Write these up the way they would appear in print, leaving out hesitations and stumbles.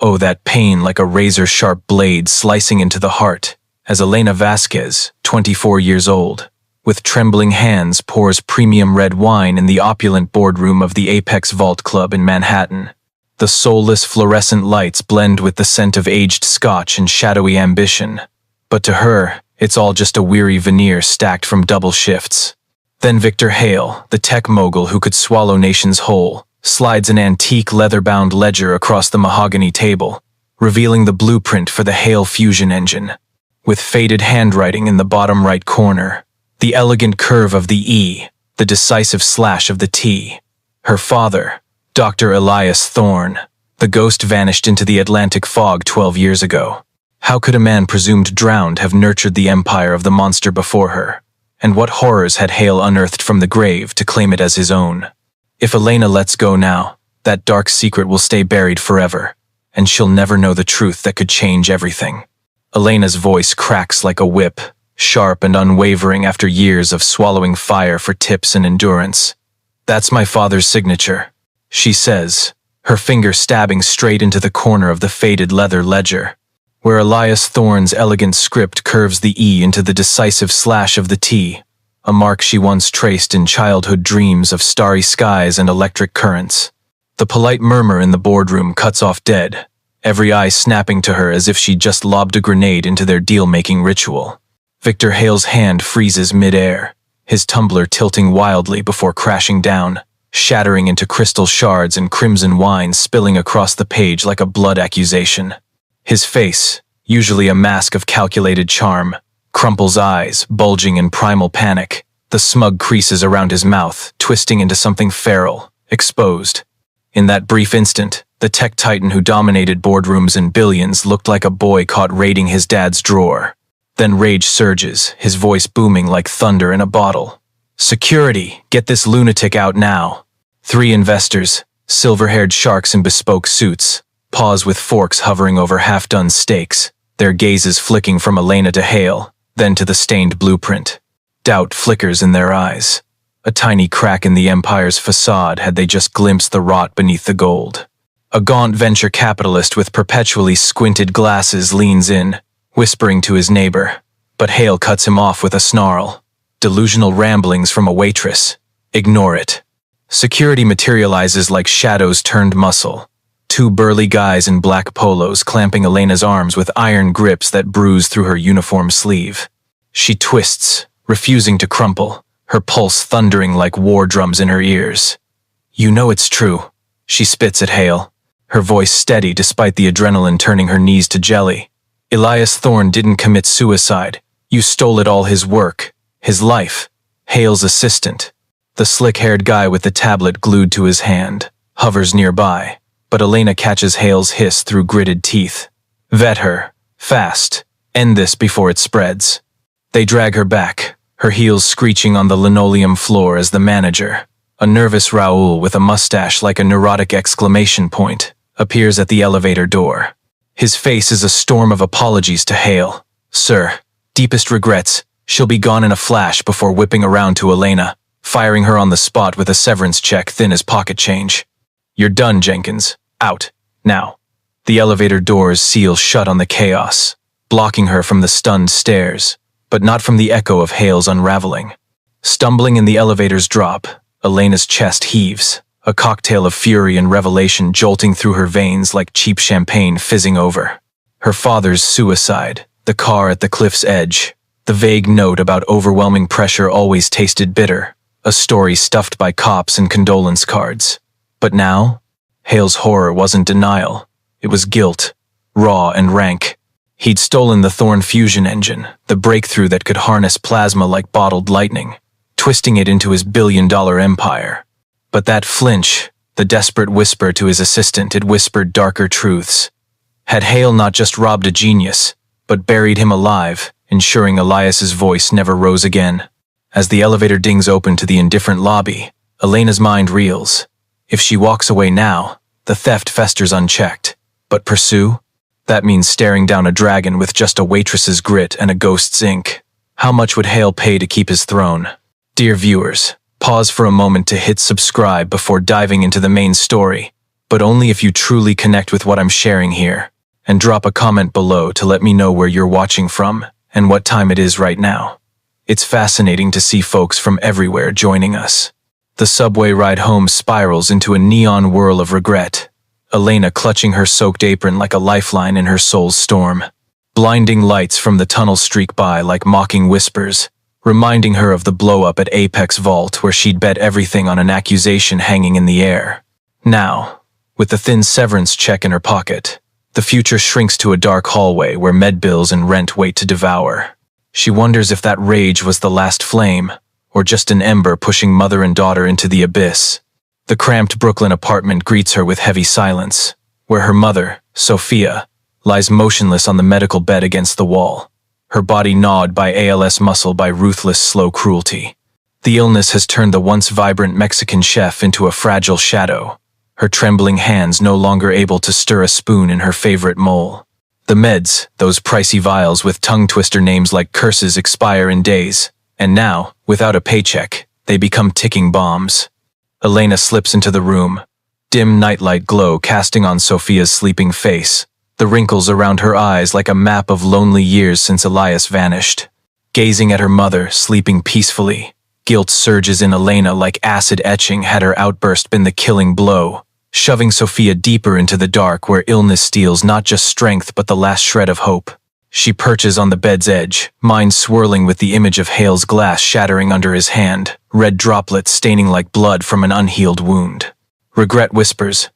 Oh, that pain like a razor-sharp blade slicing into the heart, as Elena Vasquez, 24 years old, with trembling hands pours premium red wine in the opulent boardroom of the Apex Vault Club in Manhattan. The soulless fluorescent lights blend with the scent of aged scotch and shadowy ambition. But to her, it's all just a weary veneer stacked from double shifts. Then Victor Hale, the tech mogul who could swallow nations whole, slides an antique leather-bound ledger across the mahogany table, revealing the blueprint for the Hale fusion engine. With faded handwriting in the bottom right corner, the elegant curve of the E, the decisive slash of the T. Her father, Dr. Elias Thorne, the ghost vanished into the Atlantic fog 12 years ago. How could a man presumed drowned have nurtured the empire of the monster before her? And what horrors had Hale unearthed from the grave to claim it as his own? If Elena lets go now, that dark secret will stay buried forever, and she'll never know the truth that could change everything. Elena's voice cracks like a whip, sharp and unwavering after years of swallowing fire for tips and endurance. "That's my father's signature," she says, her finger stabbing straight into the corner of the faded leather ledger, where Elias Thorne's elegant script curves the E into the decisive slash of the T, a mark she once traced in childhood dreams of starry skies and electric currents. The polite murmur in the boardroom cuts off dead, every eye snapping to her as if she'd just lobbed a grenade into their deal-making ritual. Victor Hale's hand freezes mid-air, his tumbler tilting wildly before crashing down, shattering into crystal shards and crimson wine spilling across the page like a blood accusation. His face, usually a mask of calculated charm, crumples eyes, bulging in primal panic, the smug creases around his mouth, twisting into something feral, exposed. In that brief instant, the tech titan who dominated boardrooms and billions looked like a boy caught raiding his dad's drawer. Then rage surges, his voice booming like thunder in a bottle. "Security, get this lunatic out now." 3 investors, silver-haired sharks in bespoke suits, pause with forks hovering over half-done steaks, their gazes flicking from Elena to Hale, then to the stained blueprint. Doubt flickers in their eyes. A tiny crack in the empire's facade had they just glimpsed the rot beneath the gold. A gaunt venture capitalist with perpetually squinted glasses leans in, whispering to his neighbor, but Hale cuts him off with a snarl. Delusional ramblings from a waitress. Ignore it. Security materializes like shadows turned muscle. 2 burly guys in black polos clamping Elena's arms with iron grips that bruise through her uniform sleeve. She twists, refusing to crumple, her pulse thundering like war drums in her ears. "You know it's true," she spits at Hale, her voice steady despite the adrenaline turning her knees to jelly. "Elias Thorne didn't commit suicide. You stole it all, his work, his life." Hale's assistant, the slick-haired guy with the tablet glued to his hand, hovers nearby, but Elena catches Hale's hiss through gritted teeth. "Vet her. Fast. End this before it spreads." They drag her back, her heels screeching on the linoleum floor as the manager, a nervous Raoul with a mustache like a neurotic exclamation point, appears at the elevator door. His face is a storm of apologies to Hale. "Sir, deepest regrets. She'll be gone in a flash," before whipping around to Elena, firing her on the spot with a severance check thin as pocket change. "You're done, Jenkins. Out. Now." The elevator doors seal shut on the chaos, blocking her from the stunned stares, but not from the echo of Hale's unraveling. Stumbling in the elevator's drop, Elena's chest heaves, a cocktail of fury and revelation jolting through her veins like cheap champagne fizzing over. Her father's suicide, the car at the cliff's edge, the vague note about overwhelming pressure always tasted bitter, a story stuffed by cops and condolence cards. But now, Hale's horror wasn't denial, it was guilt, raw and rank. He'd stolen the Thorne fusion engine, the breakthrough that could harness plasma like bottled lightning, twisting it into his billion-dollar empire. But that flinch, the desperate whisper to his assistant, it whispered darker truths. Had Hale not just robbed a genius, but buried him alive, ensuring Elias's voice never rose again? As the elevator dings open to the indifferent lobby, Elena's mind reels. If she walks away now, the theft festers unchecked. But pursue? That means staring down a dragon with just a waitress's grit and a ghost's ink. How much would Hale pay to keep his throne? Dear viewers, pause for a moment to hit subscribe before diving into the main story. but only if you truly connect with what I'm sharing here. And drop a comment below to let me know where you're watching from and what time it is right now. It's fascinating to see folks from everywhere joining us. The subway ride home spirals into a neon whirl of regret, Elena clutching her soaked apron like a lifeline in her soul's storm. Blinding lights from the tunnel streak by like mocking whispers, reminding her of the blow-up at Apex Vault where she'd bet everything on an accusation hanging in the air. Now, with the thin severance check in her pocket, the future shrinks to a dark hallway where med bills and rent wait to devour. She wonders if that rage was the last flame, or just an ember pushing mother and daughter into the abyss. The cramped Brooklyn apartment greets her with heavy silence, where her mother, Sophia, lies motionless on the medical bed against the wall, her body gnawed by ALS muscle by ruthless, slow cruelty. The illness has turned the once vibrant Mexican chef into a fragile shadow, her trembling hands no longer able to stir a spoon in her favorite mole. The meds, those pricey vials with tongue-twister names like curses, expire in days, and now, without a paycheck, they become ticking bombs. Elena slips into the room, dim nightlight glow casting on Sophia's sleeping face, the wrinkles around her eyes like a map of lonely years since Elias vanished. Gazing at her mother, sleeping peacefully, guilt surges in Elena like acid etching had her outburst been the killing blow, shoving Sophia deeper into the dark where illness steals not just strength but the last shred of hope. She perches on the bed's edge, mind swirling with the image of Hale's glass shattering under his hand, red droplets staining like blood from an unhealed wound. Regret whispers,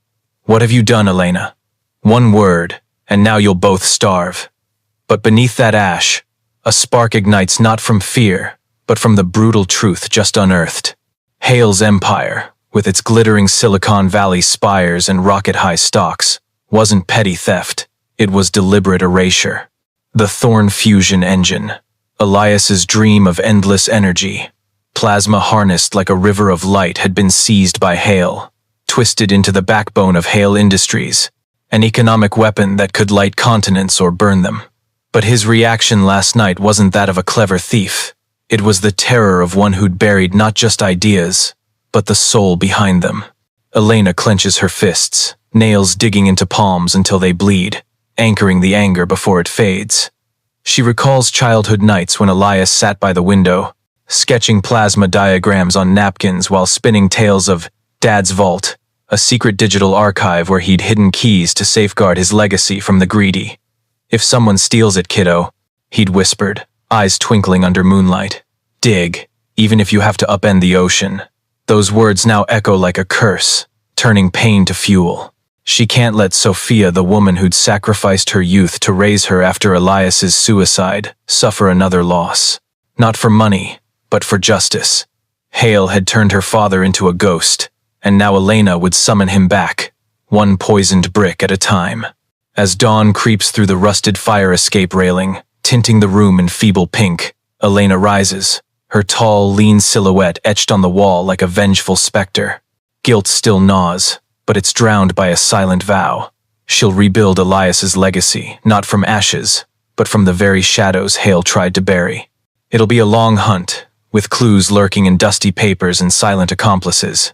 "What have you done, Elena? One word, and now you'll both starve." But beneath that ash, a spark ignites not from fear, but from the brutal truth just unearthed. Hale's empire, with its glittering Silicon Valley spires and rocket-high stocks, wasn't petty theft, it was deliberate erasure. The Thorn fusion engine, Elias's dream of endless energy, plasma harnessed like a river of light, had been seized by Hale, twisted into the backbone of Hale Industries, an economic weapon that could light continents or burn them. But his reaction last night wasn't that of a clever thief. It was the terror of one who'd buried not just ideas, but the soul behind them. Elena clenches her fists, nails digging into palms until they bleed, anchoring the anger before it fades. She recalls childhood nights when Elias sat by the window, sketching plasma diagrams on napkins while spinning tales of Dad's Vault, a secret digital archive where he'd hidden keys to safeguard his legacy from the greedy. "If someone steals it, kiddo," he'd whispered, eyes twinkling under moonlight. "Dig, even if you have to upend the ocean." Those words now echo like a curse, turning pain to fuel. She can't let Sophia, the woman who'd sacrificed her youth to raise her after Elias's suicide, suffer another loss. Not for money, but for justice. Hale had turned her father into a ghost, and now Elena would summon him back, one poisoned brick at a time. As dawn creeps through the rusted fire escape railing, tinting the room in feeble pink, Elena rises, her tall, lean silhouette etched on the wall like a vengeful specter. Guilt still gnaws, but it's drowned by a silent vow. She'll rebuild Elias's legacy, not from ashes, but from the very shadows Hale tried to bury. It'll be a long hunt, with clues lurking in dusty papers and silent accomplices.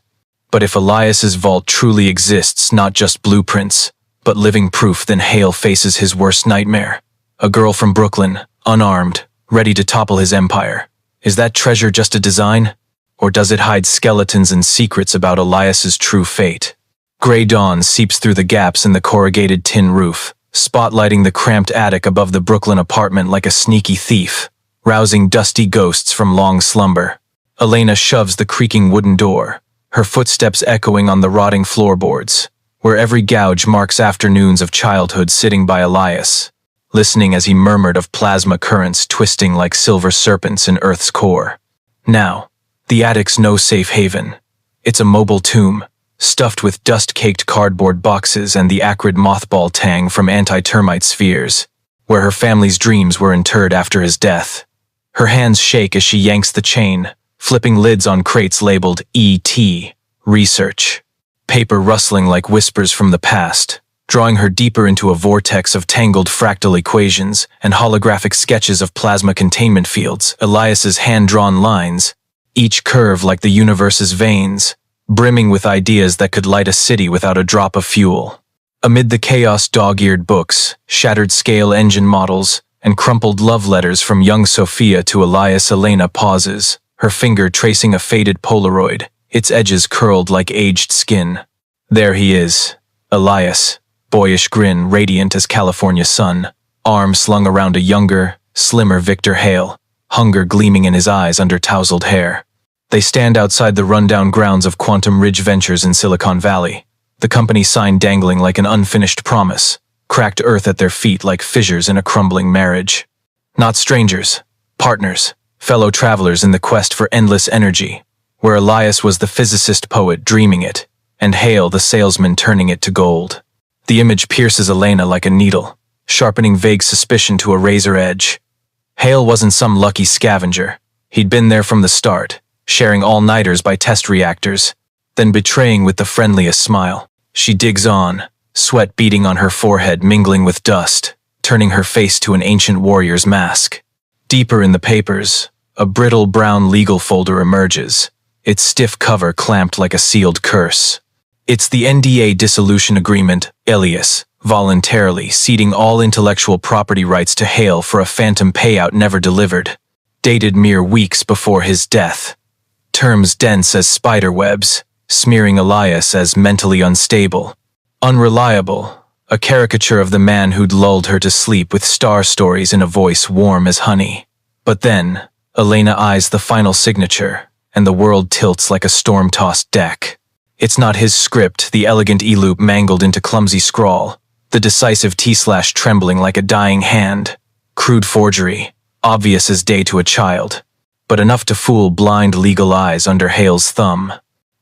But if Elias's vault truly exists, not just blueprints, but living proof, then Hale faces his worst nightmare. A girl from Brooklyn, unarmed, ready to topple his empire. Is that treasure just a design? Or does it hide skeletons and secrets about Elias's true fate? Gray dawn seeps through the gaps in the corrugated tin roof, spotlighting the cramped attic above the Brooklyn apartment like a sneaky thief, rousing dusty ghosts from long slumber. Elena shoves the creaking wooden door, her footsteps echoing on the rotting floorboards, where every gouge marks afternoons of childhood sitting by Elias, listening as he murmured of plasma currents twisting like silver serpents in Earth's core. Now, the attic's no safe haven. It's a mobile tomb, stuffed with dust-caked cardboard boxes and the acrid mothball tang from anti-termite spheres, where her family's dreams were interred after his death. Her hands shake as she yanks the chain, flipping lids on crates labeled E.T. Research. Paper rustling like whispers from the past, drawing her deeper into a vortex of tangled fractal equations and holographic sketches of plasma containment fields, Elias's hand-drawn lines, each curve like the universe's veins, brimming with ideas that could light a city without a drop of fuel. Amid the chaos, dog-eared books, shattered scale engine models, and crumpled love letters from young Sophia to Elias, Elena pauses, her finger tracing a faded Polaroid, its edges curled like aged skin. There he is, Elias, boyish grin radiant as California sun, arm slung around a younger, slimmer Victor Hale, hunger gleaming in his eyes under tousled hair. They stand outside the rundown grounds of Quantum Ridge Ventures in Silicon Valley, the company sign dangling like an unfinished promise, cracked earth at their feet like fissures in a crumbling marriage. Not strangers, partners, fellow travelers in the quest for endless energy, where Elias was the physicist poet dreaming it, and Hale the salesman turning it to gold. The image pierces Elena like a needle, sharpening vague suspicion to a razor edge. Hale wasn't some lucky scavenger. He'd been there from the start, sharing all-nighters by test reactors, then betraying with the friendliest smile. She digs on, sweat beading on her forehead mingling with dust, turning her face to an ancient warrior's mask. Deeper in the papers, a brittle brown legal folder emerges, its stiff cover clamped like a sealed curse. It's the NDA dissolution agreement, Elias, voluntarily ceding all intellectual property rights to Hale for a phantom payout never delivered, dated mere weeks before his death. Terms dense as spiderwebs, smearing Elias as mentally unstable, unreliable, a caricature of the man who'd lulled her to sleep with star stories in a voice warm as honey. But then, Elena eyes the final signature, and the world tilts like a storm-tossed deck. It's not his script, the elegant E-loop mangled into clumsy scrawl, the decisive T/ trembling like a dying hand. Crude forgery, obvious as day to a child, but enough to fool blind legal eyes under Hale's thumb.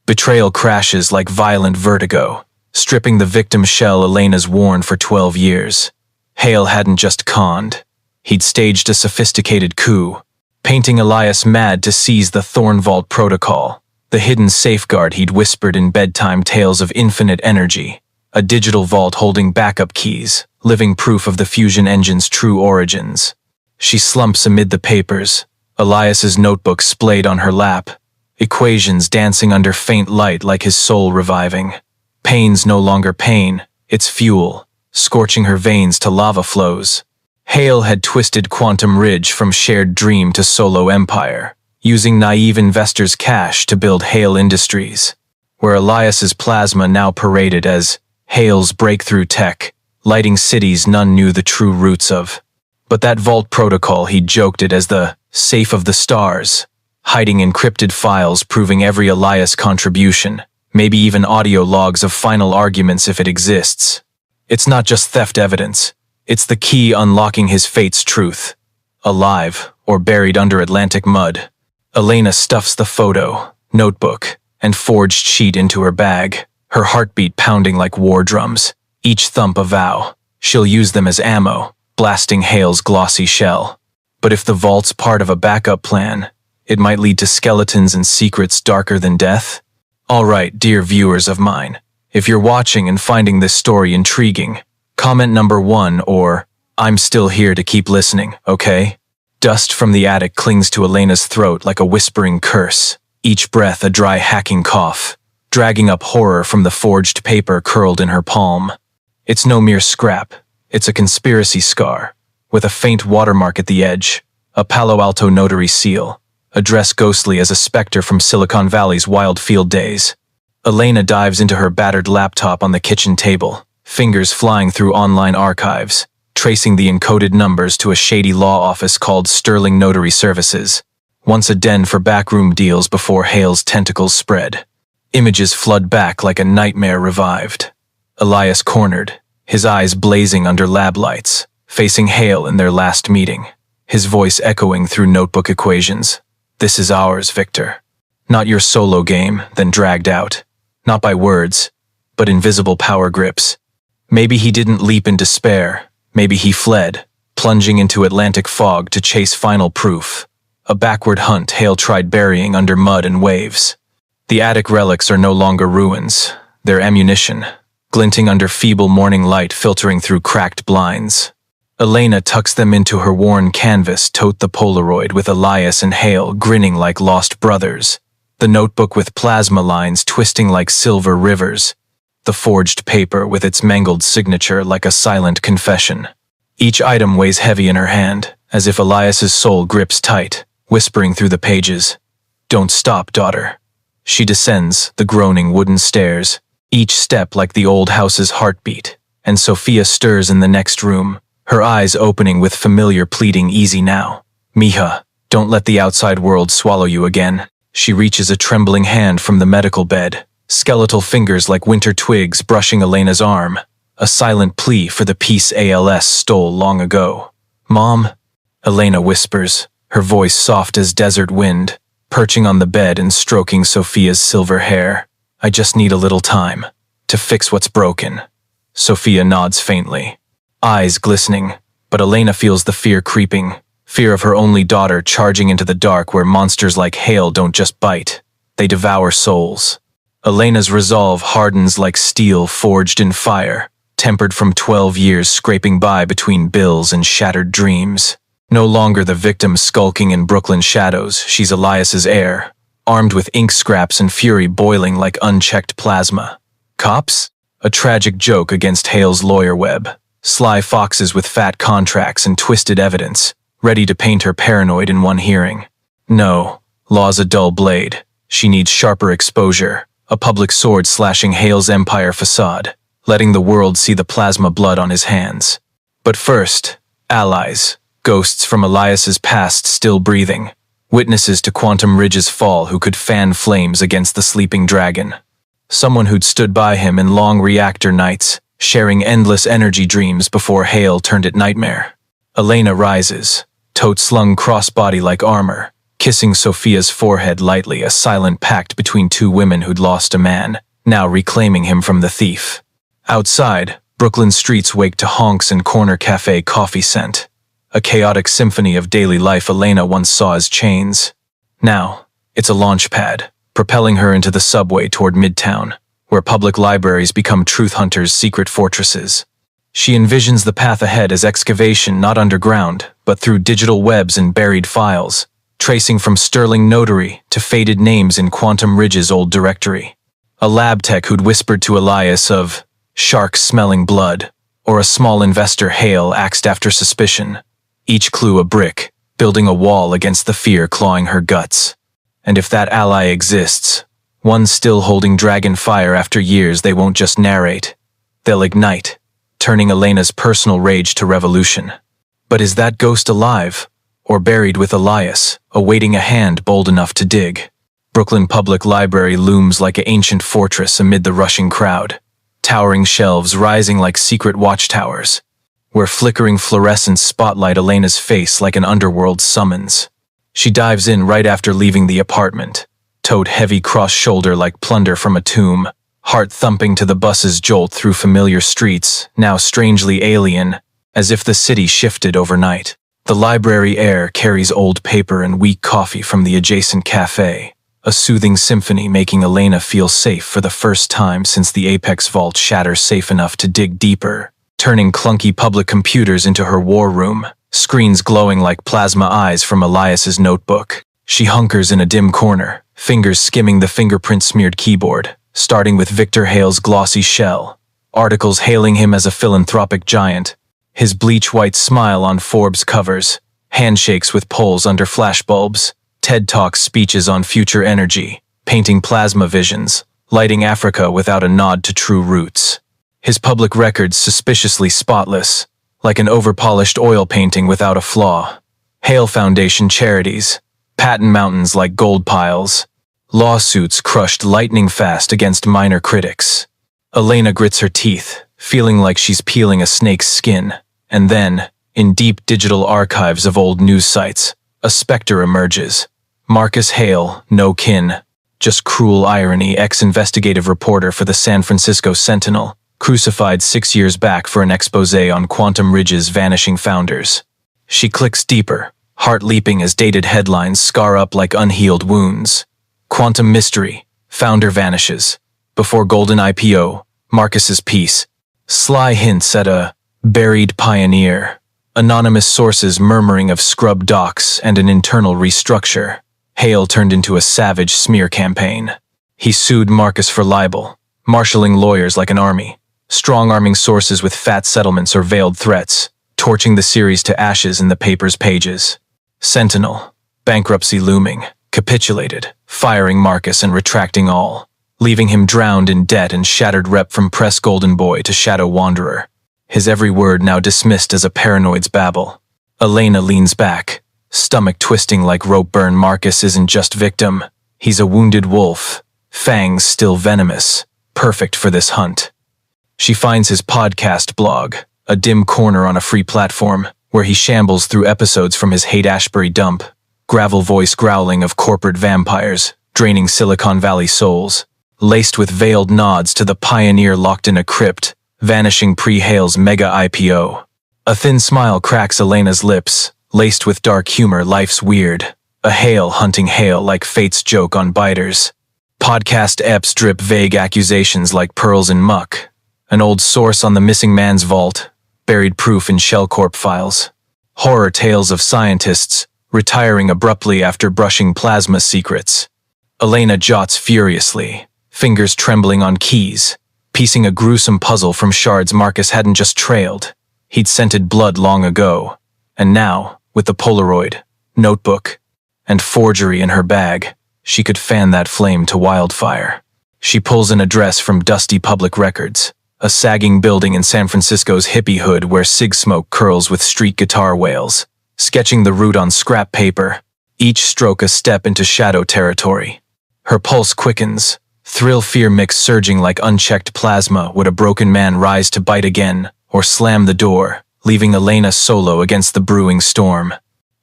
Betrayal crashes like violent vertigo, stripping the victim shell Elena's worn for 12 years. Hale hadn't just conned. He'd staged a sophisticated coup, painting Elias mad to seize the Thorn Vault protocol, the hidden safeguard he'd whispered in bedtime tales of infinite energy, a digital vault holding backup keys, living proof of the fusion engine's true origins. She slumps amid the papers, Elias's notebook splayed on her lap, equations dancing under faint light like his soul reviving. Pain's no longer pain, it's fuel, scorching her veins to lava flows. Hale had twisted Quantum Ridge from shared dream to solo empire, using naive investors' cash to build Hale Industries, where Elias's plasma now paraded as Hale's breakthrough tech, lighting cities none knew the true roots of. But that vault protocol, he'd joked it as the safe of the stars, hiding encrypted files proving every Elias contribution, maybe even audio logs of final arguments if it exists. It's not just theft evidence, it's the key unlocking his fate's truth. Alive, or buried under Atlantic mud. Elena stuffs the photo, notebook, and forged sheet into her bag, her heartbeat pounding like war drums, each thump a vow. She'll use them as ammo, blasting Hale's glossy shell. But if the vault's part of a backup plan, it might lead to skeletons and secrets darker than death. All right, dear viewers of mine, if you're watching and finding this story intriguing, comment number 1 or I'm still here to keep listening, okay? Dust from the attic clings to Elena's throat like a whispering curse, each breath a dry hacking cough, dragging up horror from the forged paper curled in her palm. It's no mere scrap, it's a conspiracy scar, with a faint watermark at the edge, a Palo Alto notary seal, a dress ghostly as a specter from Silicon Valley's wild field days. Elena dives into her battered laptop on the kitchen table, fingers flying through online archives, tracing the encoded numbers to a shady law office called Sterling Notary Services, once a den for backroom deals before Hale's tentacles spread. Images flood back like a nightmare revived. Elias cornered, his eyes blazing under lab lights, facing Hale in their last meeting, his voice echoing through notebook equations. This is ours, Victor. Not your solo game, then dragged out. Not by words, but invisible power grips. Maybe he didn't leap in despair. Maybe he fled, plunging into Atlantic fog to chase final proof. A backward hunt Hale tried burying under mud and waves. The attic relics are no longer ruins. They're ammunition, glinting under feeble morning light filtering through cracked blinds. Elena tucks them into her worn canvas, tote the Polaroid with Elias and Hale grinning like lost brothers, the notebook with plasma lines twisting like silver rivers, the forged paper with its mangled signature like a silent confession. Each item weighs heavy in her hand, as if Elias's soul grips tight, whispering through the pages. "Don't stop, daughter." She descends the groaning wooden stairs, each step like the old house's heartbeat, and Sophia stirs in the next room, her eyes opening with familiar pleading. "Easy now. Mija, don't let the outside world swallow you again." She reaches a trembling hand from the medical bed, skeletal fingers like winter twigs brushing Elena's arm, a silent plea for the peace ALS stole long ago. "Mom," Elena whispers, her voice soft as desert wind, perching on the bed and stroking Sophia's silver hair. "I just need a little time to fix what's broken." Sophia nods faintly, eyes glistening, but Elena feels the fear creeping, fear of her only daughter charging into the dark where monsters like hail don't just bite, they devour souls. Elena's resolve hardens like steel forged in fire, tempered from 12 years scraping by between bills and shattered dreams. No longer the victim skulking in Brooklyn shadows, she's Elias's heir, armed with ink scraps and fury boiling like unchecked plasma. Cops? A tragic joke against Hale's lawyer web. Sly foxes with fat contracts and twisted evidence, ready to paint her paranoid in one hearing. No, law's a dull blade. She needs sharper exposure, a public sword slashing Hale's empire facade, letting the world see the plasma blood on his hands. But first, allies, ghosts from Elias's past still breathing, witnesses to Quantum Ridge's fall who could fan flames against the sleeping dragon. Someone who'd stood by him in long reactor nights, sharing endless energy dreams before Hale turned it nightmare. Elena rises, tote slung crossbody like armor, kissing Sophia's forehead lightly, a silent pact between two women who'd lost a man, now reclaiming him from the thief. Outside, Brooklyn streets wake to honks and corner cafe coffee scent, a chaotic symphony of daily life Elena once saw as chains. Now, it's a launch pad, propelling her into the subway toward Midtown, where public libraries become truth hunters' secret fortresses. She envisions the path ahead as excavation not underground, but through digital webs and buried files, tracing from Sterling Notary to faded names in Quantum Ridge's old directory. A lab tech who'd whispered to Elias of sharks smelling blood, or a small investor Hale axed after suspicion. Each clue a brick, building a wall against the fear clawing her guts. And if that ally exists, one still holding dragon fire after years, they won't just narrate. They'll ignite, turning Elena's personal rage to revolution. But is that ghost alive, or buried with Elias, awaiting a hand bold enough to dig? Brooklyn Public Library looms like an ancient fortress amid the rushing crowd, towering shelves rising like secret watchtowers, where flickering fluorescents spotlight Elena's face like an underworld summons. She dives in right after leaving the apartment, tote heavy cross-shoulder like plunder from a tomb, heart thumping to the bus's jolt through familiar streets, now strangely alien, as if the city shifted overnight. The library air carries old paper and weak coffee from the adjacent cafe, a soothing symphony making Elena feel safe for the first time since the Apex vault shatters safe enough to dig deeper, turning clunky public computers into her war room, screens glowing like plasma eyes from Elias's notebook. She hunkers in a dim corner, fingers skimming the fingerprint-smeared keyboard, starting with Victor Hale's glossy shell, articles hailing him as a philanthropic giant, his bleach-white smile on Forbes covers, handshakes with poles under flashbulbs, TED Talk speeches on future energy, painting plasma visions, lighting Africa without a nod to true roots. His public records suspiciously spotless, like an overpolished oil painting without a flaw. Hale Foundation charities, patent mountains like gold piles, lawsuits crushed lightning fast against minor critics. Elena grits her teeth, feeling like she's peeling a snake's skin, and then, in deep digital archives of old news sites, a specter emerges. Marcus Hale, no kin, just cruel irony, ex-investigative reporter for the San Francisco Sentinel, crucified 6 years back for an exposé on Quantum Ridge's vanishing founders. She clicks deeper, heart leaping as dated headlines scar up like unhealed wounds. Quantum mystery, founder vanishes. Before golden IPO, Marcus's piece. Sly hints at a buried pioneer. Anonymous sources murmuring of scrub docs and an internal restructure. Hale turned into a savage smear campaign. He sued Marcus for libel, marshalling lawyers like an army, strong-arming sources with fat settlements or veiled threats, torching the series to ashes in the paper's pages. Sentinel, bankruptcy looming, capitulated, firing Marcus and retracting all, leaving him drowned in debt and shattered rep from press golden boy to shadow wanderer. His every word now dismissed as a paranoid's babble. Elena leans back, stomach twisting like rope burn. Marcus isn't just victim, he's a wounded wolf, fangs still venomous, perfect for this hunt. She finds his podcast blog, a dim corner on a free platform, where he shambles through episodes from his Haight-Ashbury dump, gravel voice growling of corporate vampires, draining Silicon Valley souls, laced with veiled nods to the pioneer locked in a crypt, vanishing pre-Hale's mega IPO. A thin smile cracks Elena's lips, laced with dark humor. Life's weird, a Hale hunting Hale like fate's joke on biters. Podcast eps drip vague accusations like pearls in muck, an old source on the missing man's vault, buried proof in Shellcorp files. Horror tales of scientists retiring abruptly after brushing plasma secrets. Elena jots furiously, fingers trembling on keys, piecing a gruesome puzzle from shards Marcus hadn't just trailed. He'd scented blood long ago, and now, with the Polaroid, notebook, and forgery in her bag, she could fan that flame to wildfire. She pulls an address from dusty public records, a sagging building in San Francisco's hippie hood where cig smoke curls with street guitar wails, sketching the route on scrap paper, each stroke a step into shadow territory. Her pulse quickens, thrill-fear mix surging like unchecked plasma. Would a broken man rise to bite again, or slam the door, leaving Elena solo against the brewing storm?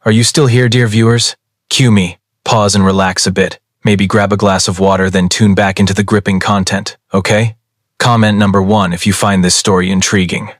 Are you still here, dear viewers? Cue me, pause and relax a bit, maybe grab a glass of water, then tune back into the gripping content, okay? Comment number 1 if you find this story intriguing.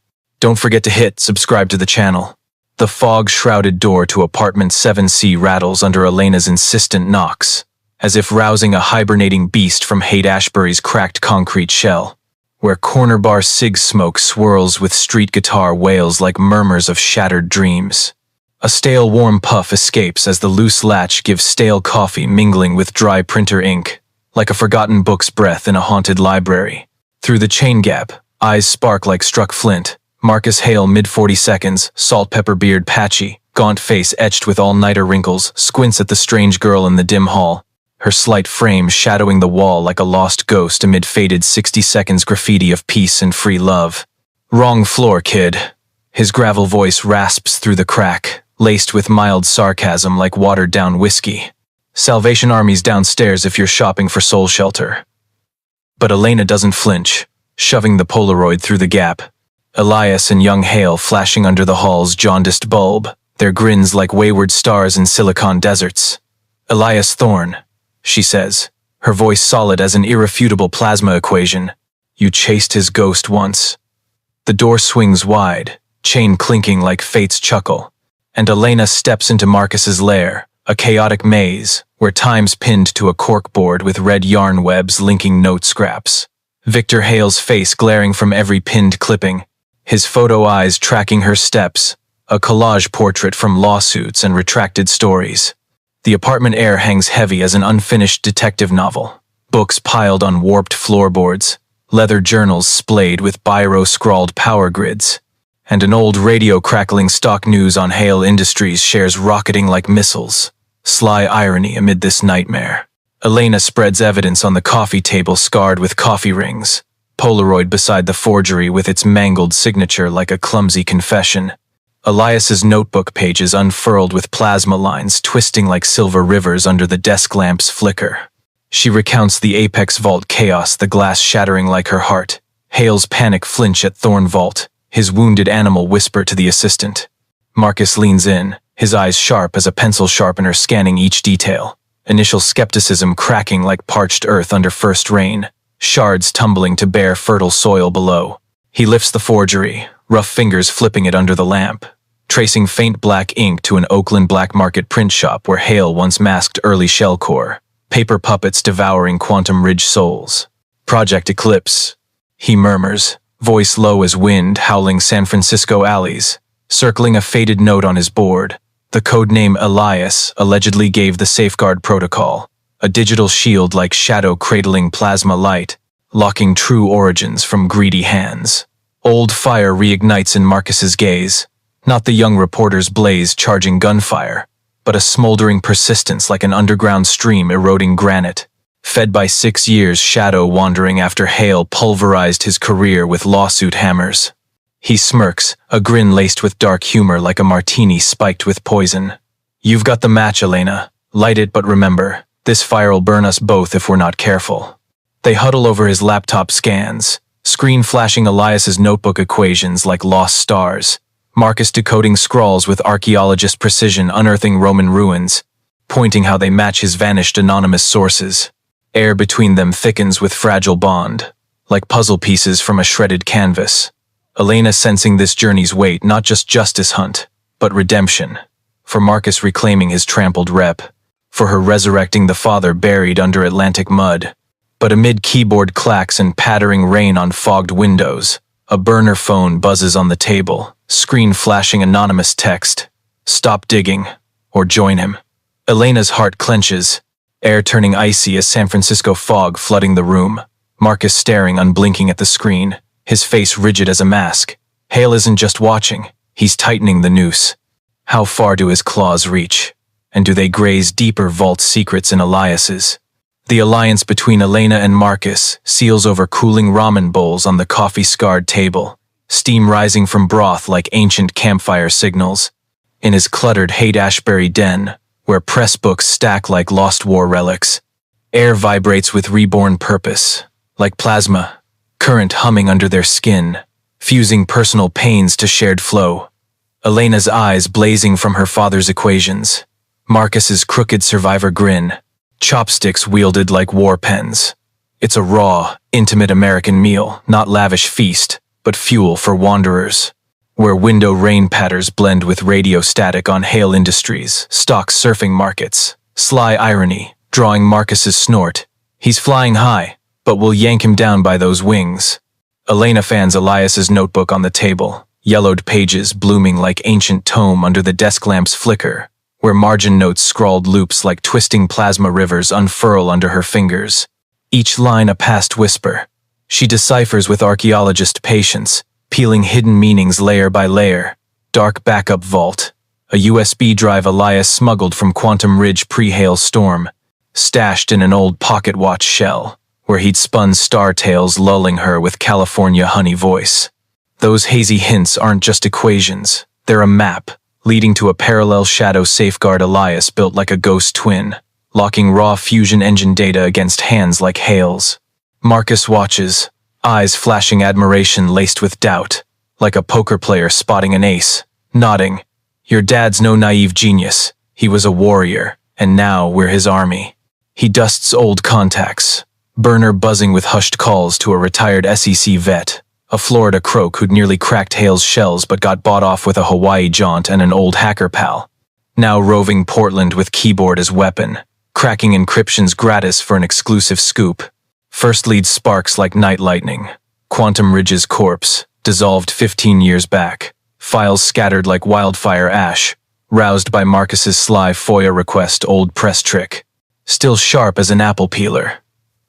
Don't forget to hit subscribe to the channel. The fog-shrouded door to apartment 7C rattles under Elena's insistent knocks, as if rousing a hibernating beast from Haight-Ashbury's cracked concrete shell, where corner bar cig smoke swirls with street guitar wails like murmurs of shattered dreams. A stale warm puff escapes as the loose latch gives stale coffee mingling with dry printer ink, like a forgotten book's breath in a haunted library. Through the chain gap, eyes spark like struck flint. Marcus Hale, mid-40s, salt-pepper beard patchy, gaunt face etched with all-nighter wrinkles, squints at the strange girl in the dim hall, her slight frame shadowing the wall like a lost ghost amid faded 60 graffiti of peace and free love. Wrong floor, kid. His gravel voice rasps through the crack, laced with mild sarcasm like watered-down whiskey. Salvation Army's downstairs if you're shopping for soul shelter. But Elena doesn't flinch, shoving the Polaroid through the gap. Elias and young Hale flashing under the hall's jaundiced bulb, their grins like wayward stars in silicon deserts. Elias Thorne, she says, her voice solid as an irrefutable plasma equation. You chased his ghost once. The door swings wide, chain clinking like fate's chuckle, and Elena steps into Marcus's lair, a chaotic maze, where time's pinned to a corkboard with red yarn webs linking note scraps. Victor Hale's face glaring from every pinned clipping, his photo eyes tracking her steps, a collage portrait from lawsuits and retracted stories. The apartment air hangs heavy as an unfinished detective novel, books piled on warped floorboards, leather journals splayed with biro-scrawled power grids, and an old radio crackling stock news on Hale Industries shares rocketing like missiles. Sly irony amid this nightmare. Elena spreads evidence on the coffee table scarred with coffee rings, Polaroid beside the forgery with its mangled signature like a clumsy confession. Elias's notebook pages unfurled with plasma lines twisting like silver rivers under the desk lamp's flicker. She recounts the Apex Vault chaos, the glass shattering like her heart, Hale's panic flinch at Thorn Vault, his wounded animal whisper to the assistant. Marcus leans in, his eyes sharp as a pencil sharpener scanning each detail, initial skepticism cracking like parched earth under first rain, shards tumbling to bare fertile soil below. He lifts the forgery, rough fingers flipping it under the lamp, tracing faint black ink to an Oakland black market print shop where Hale once masked early shellcore, paper puppets devouring Quantum Ridge souls. Project Eclipse, he murmurs, voice low as wind howling San Francisco alleys, circling a faded note on his board, The codename Elias allegedly gave the safeguard protocol, a digital shield like shadow cradling plasma light, locking true origins from greedy hands. Old fire reignites in Marcus's gaze, not the young reporter's blaze charging gunfire, but a smoldering persistence like an underground stream eroding granite, fed by 6 years shadow wandering after Hale pulverized his career with lawsuit hammers. He smirks, a grin laced with dark humor like a martini spiked with poison. You've got the match, Elena. Light it, but remember, this fire'll burn us both if we're not careful. They huddle over his laptop scans, screen flashing Elias's notebook equations like lost stars, Marcus decoding scrawls with archaeologist precision unearthing Roman ruins, pointing how they match his vanished anonymous sources. Air between them thickens with fragile bond, like puzzle pieces from a shredded canvas. Elena sensing this journey's weight, not just justice hunt, but redemption. For Marcus reclaiming his trampled rep, for her resurrecting the father buried under Atlantic mud. But amid keyboard clacks and pattering rain on fogged windows, a burner phone buzzes on the table, screen flashing anonymous text. Stop digging, or join him. Elena's heart clenches, air turning icy as San Francisco fog flooding the room. Marcus staring unblinking at the screen, his face rigid as a mask. Hale isn't just watching, he's tightening the noose. How far do his claws reach? And do they graze deeper vault secrets in Elias's? The alliance between Elena and Marcus seals over cooling ramen bowls on the coffee-scarred table, steam rising from broth like ancient campfire signals. In his cluttered Haight-Ashbury den, where press books stack like lost war relics, air vibrates with reborn purpose, like plasma, current humming under their skin, fusing personal pains to shared flow. Elena's eyes blazing from her father's equations, Marcus's crooked survivor grin, chopsticks wielded like war pens. It's a raw, intimate American meal, not lavish feast, but fuel for wanderers. Where window rain patters blend with radio static on Hale Industries, stock surfing markets, sly irony, drawing Marcus's snort. He's flying high, but we'll yank him down by those wings. Elena fans Elias's notebook on the table, yellowed pages blooming like ancient tome under the desk lamp's flicker, where margin notes scrawled loops like twisting plasma rivers unfurl under her fingers. Each line a past whisper. She deciphers with archaeologist patience, peeling hidden meanings layer by layer. Dark backup vault. A USB drive Elias smuggled from Quantum Ridge pre-Hale storm, stashed in an old pocket watch shell, where he'd spun star tales lulling her with California honey voice. Those hazy hints aren't just equations, they're a map, leading to a parallel shadow safeguard Elias built like a ghost twin, locking raw fusion engine data against hands like Hale's. Marcus watches, eyes flashing admiration laced with doubt, like a poker player spotting an ace, nodding. Your dad's no naive genius, he was a warrior, and now we're his army. He dusts old contacts, burner buzzing with hushed calls to a retired SEC vet, a Florida croak who'd nearly cracked Hale's shells but got bought off with a Hawaii jaunt and an old hacker pal. Now roving Portland with keyboard as weapon, cracking encryptions gratis for an exclusive scoop. First lead sparks like night lightning. Quantum Ridge's corpse, dissolved 15 years back. Files scattered like wildfire ash, roused by Marcus's sly FOIA request old press trick. Still sharp as an apple peeler.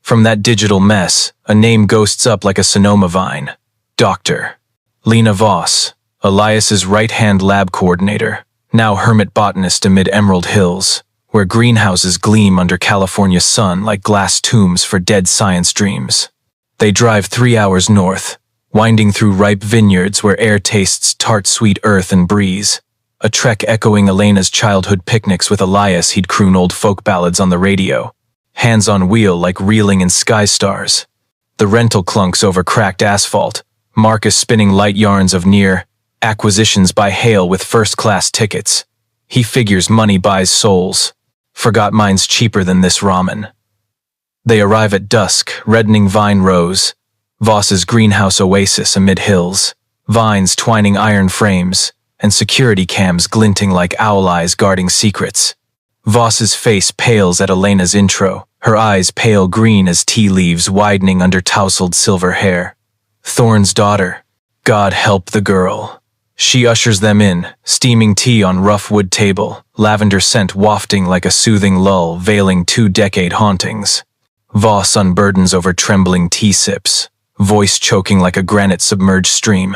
From that digital mess, a name ghosts up like a Sonoma vine. Dr. Lena Voss, Elias's right-hand lab coordinator, now hermit botanist amid emerald hills, where greenhouses gleam under California's sun like glass tombs for dead science dreams. They drive 3 hours north, winding through ripe vineyards where air tastes tart sweet earth and breeze. A trek echoing Elena's childhood picnics with Elias he'd croon old folk ballads on the radio. Hands on wheel like reeling in sky stars. The rental clunks over cracked asphalt, Marcus spinning light yarns of near acquisitions by Hale with first-class tickets. He figures money buys souls. Forgot mine's cheaper than this ramen. They arrive at dusk, reddening vine rows. Voss's greenhouse oasis amid hills. Vines twining iron frames, and security cams glinting like owl eyes guarding secrets. Voss's face pales at Elena's intro, her eyes pale green as tea leaves widening under tousled silver hair. Thorne's daughter. God help the girl. She ushers them in, steaming tea on rough wood table, lavender scent wafting like a soothing lull veiling 2-decade hauntings. Voss unburdens over trembling tea sips, voice choking like a granite-submerged stream.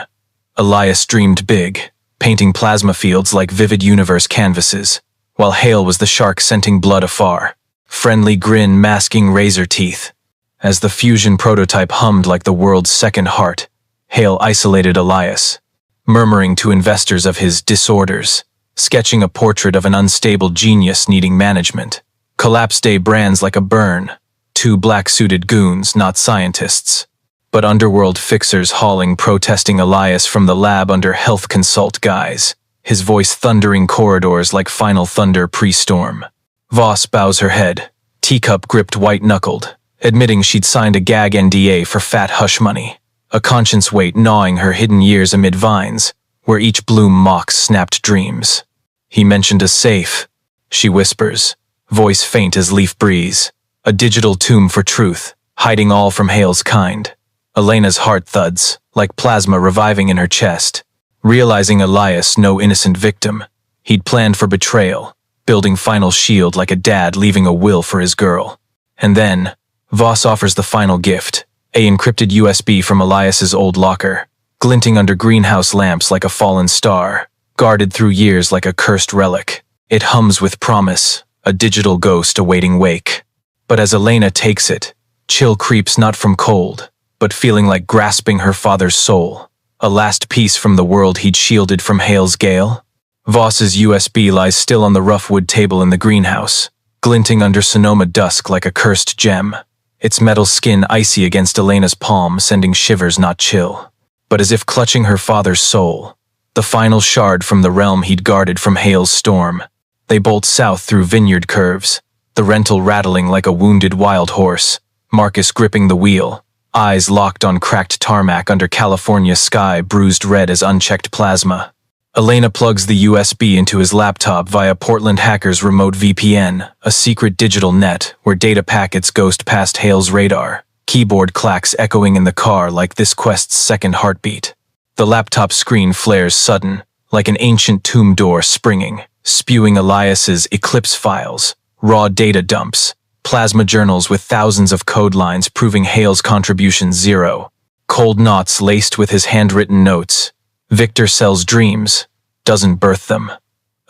Elias dreamed big, painting plasma fields like vivid universe canvases, while Hale was the shark scenting blood afar, friendly grin masking razor teeth. As the fusion prototype hummed like the world's second heart, Hale isolated Elias, murmuring to investors of his disorders, sketching a portrait of an unstable genius needing management. Collapse day brands like a burn, 2 black-suited goons, not scientists, but underworld fixers hauling protesting Elias from the lab under health consult guise, his voice thundering corridors like final thunder pre-storm. Voss bows her head, teacup gripped white-knuckled, admitting she'd signed a gag NDA for fat hush money, a conscience weight gnawing her hidden years amid vines, where each bloom mocks snapped dreams. He mentioned a safe, she whispers, voice faint as leaf breeze, a digital tomb for truth, hiding all from Hale's kind. Elena's heart thuds, like plasma reviving in her chest, realizing Elias no innocent victim. He'd planned for betrayal, building final shield like a dad leaving a will for his girl. And then, Voss offers the final gift, a encrypted USB from Elias's old locker, glinting under greenhouse lamps like a fallen star, guarded through years like a cursed relic. It hums with promise, a digital ghost awaiting wake. But as Elena takes it, chill creeps not from cold, but feeling like grasping her father's soul, a last piece from the world he'd shielded from Hale's gale. Voss's USB lies still on the rough wood table in the greenhouse, glinting under Sonoma dusk like a cursed gem, its metal skin icy against Elena's palm, sending shivers not chill, but as if clutching her father's soul, the final shard from the realm he'd guarded from Hale's storm. They bolt south through vineyard curves, the rental rattling like a wounded wild horse, Marcus gripping the wheel, eyes locked on cracked tarmac under California sky bruised red as unchecked plasma. Elena plugs the USB into his laptop via Portland Hacker's remote VPN, a secret digital net where data packets ghost past Hale's radar, keyboard clacks echoing in the car like this quest's second heartbeat. The laptop screen flares sudden, like an ancient tomb door springing, spewing Elias's Eclipse files, raw data dumps, plasma journals with thousands of code lines proving Hale's contribution zero, cold knots laced with his handwritten notes. Victor sells dreams, doesn't birth them.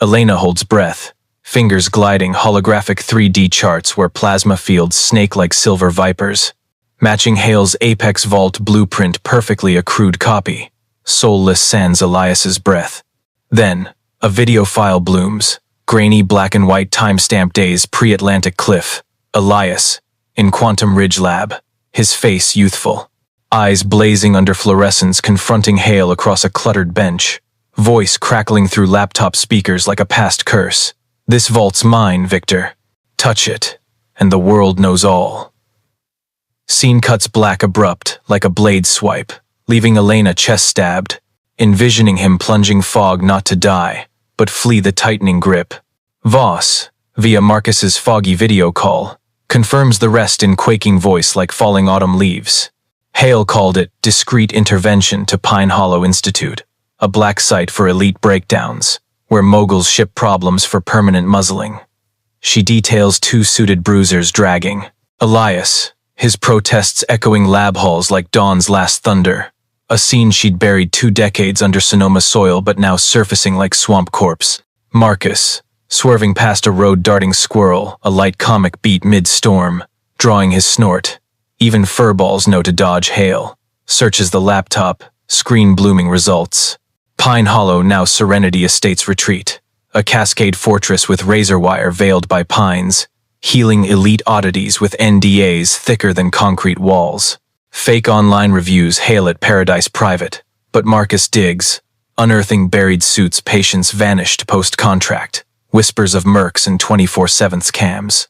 Elena holds breath, fingers gliding holographic 3D charts where plasma fields snake like silver vipers, matching Hale's Apex Vault blueprint perfectly a crude copy. Soulless sans Elias's breath. Then, a video file blooms, grainy black and white timestamp days pre-Atlantic Cliff. Elias, in Quantum Ridge Lab, his face youthful, eyes blazing under fluorescence confronting Hale across a cluttered bench, voice crackling through laptop speakers like a past curse. This vault's mine, Victor. Touch it, and the world knows all. Scene cuts black abrupt, like a blade swipe, leaving Elena chest stabbed, envisioning him plunging fog not to die, but flee the tightening grip. Voss, via Marcus's foggy video call, confirms the rest in quaking voice like falling autumn leaves. Hale called it discreet intervention to Pine Hollow Institute, a black site for elite breakdowns, where moguls ship problems for permanent muzzling. She details 2 suited bruisers dragging Elias, his protests echoing lab halls like dawn's last thunder, a scene she'd buried 2 decades under Sonoma soil but now surfacing like swamp corpse. Marcus, swerving past a road-darting squirrel, a light comic beat mid-storm, drawing his snort. Even furballs know to dodge Hale. Searches the laptop, screen blooming results. Pine Hollow now Serenity Estates retreat, a cascade fortress with razor wire veiled by pines, healing elite oddities with NDAs thicker than concrete walls. Fake online reviews hail it Paradise Private, but Marcus digs, unearthing buried suits patients vanished post-contract, whispers of mercs and 24/7 cams.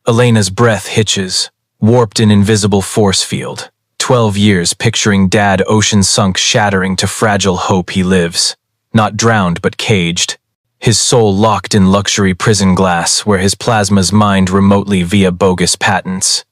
Elena's breath hitches, warped in invisible force field. 12 years picturing dad ocean sunk shattering to fragile hope he lives. Not drowned but caged. His soul locked in luxury prison glass where his plasma's mined remotely via bogus patents.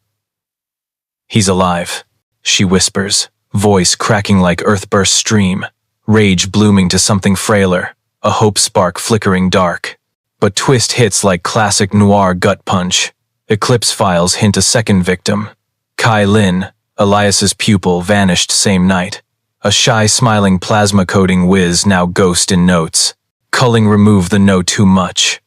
He's alive, she whispers, voice cracking like earthburst stream. rage blooming to something frailer, a hope spark flickering dark. But twist hits like classic noir gut punch. Eclipse files hint a second victim. Kai Lin, Elias's pupil, vanished same night. A shy smiling plasma-coding whiz, now ghost in notes. Culling remove the no too much.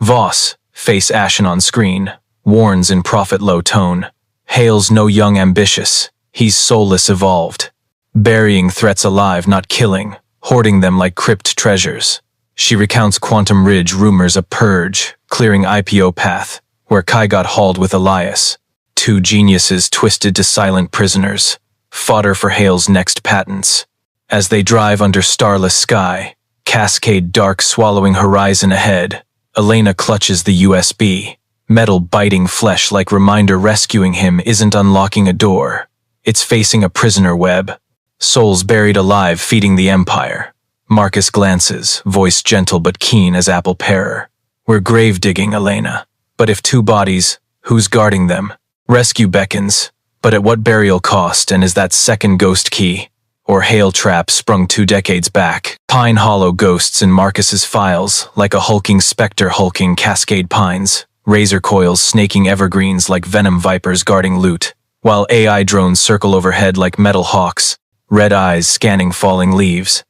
Voss, face ashen on screen, warns in prophet low tone. Hale's no young ambitious, he's soulless evolved. Burying threats alive, not killing, hoarding them like crypt treasures. She recounts Quantum Ridge rumors a purge, clearing IPO path, where Kai got hauled with Elias. Two geniuses twisted to silent prisoners, fodder for Hale's next patents. As they drive under starless sky, cascade dark swallowing horizon ahead, Elena clutches the USB. Metal biting flesh like reminder rescuing him isn't unlocking a door. It's facing a prisoner web. Souls buried alive feeding the empire. Marcus glances, voice gentle but keen as apple parer. We're grave digging, Elena. But if two bodies, who's guarding them? Rescue beckons, but at what burial cost, and is that second ghost key? Or Hale trap sprung 2 decades back? Pine Hollow ghosts in Marcus's files, like a hulking specter hulking Cascade Pines. Razor coils snaking evergreens like venom vipers guarding loot, while AI drones circle overhead like metal hawks, red eyes scanning falling leaves.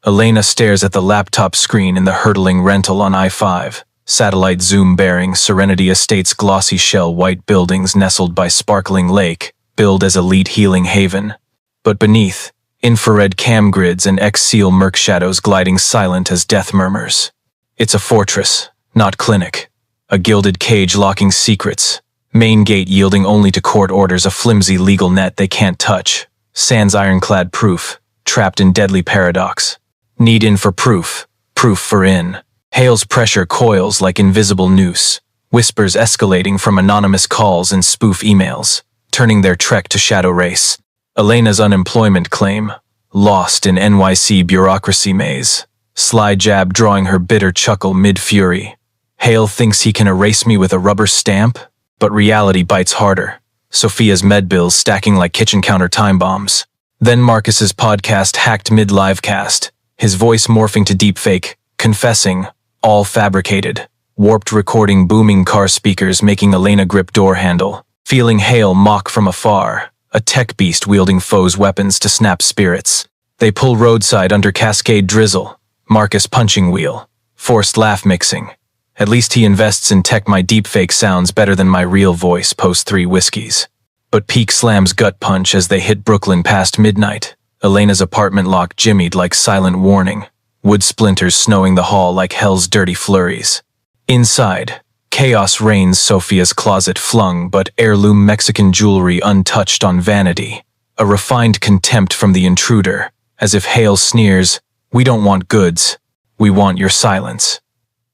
Elena stares at the laptop screen in the hurtling rental on I-5. Satellite zoom bearing Serenity Estates glossy shell white buildings nestled by sparkling lake, billed as elite healing haven. But beneath, infrared cam grids and X-Seal murk shadows gliding silent as death murmurs. It's a fortress, not clinic. A gilded cage locking secrets. Main gate yielding only to court orders, a flimsy legal net they can't touch. Sans ironclad proof, trapped in deadly paradox. Need in for proof, proof for in. Hale's pressure coils like invisible noose. Whispers escalating from anonymous calls and spoof emails, turning their trek to shadow race. Elena's unemployment claim, lost in NYC bureaucracy maze. Sly jab drawing her bitter chuckle mid-fury. Hale thinks he can erase me with a rubber stamp, but reality bites harder. Sophia's med bills stacking like kitchen counter time bombs. Then Marcus's podcast hacked mid-livecast, his voice morphing to deepfake, confessing, all fabricated. Warped recording booming car speakers making Elena grip door handle. Feeling Hale mock from afar, a tech beast wielding foes' weapons to snap spirits. They pull roadside under cascade drizzle. Marcus punching wheel. Forced laugh mixing. At least he invests in tech. My deepfake sounds better than my real voice post 3 whiskeys. But peak slams gut punch as they hit Brooklyn past midnight. Elena's apartment lock jimmied like silent warning. Wood splinters snowing the hall like hell's dirty flurries. Inside, chaos reigns. Sophia's closet flung but heirloom Mexican jewelry untouched on vanity. A refined contempt from the intruder, as if Hale sneers, we don't want goods, we want your silence.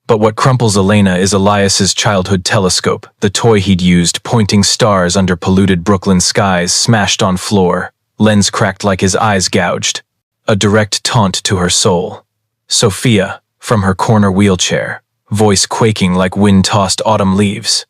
But what crumples Elena is Elias's childhood telescope, the toy he'd used pointing stars under polluted Brooklyn skies smashed on floor, lens cracked like his eyes gouged. A direct taunt to her soul. Sophia, from her corner wheelchair, voice quaking like wind-tossed autumn leaves.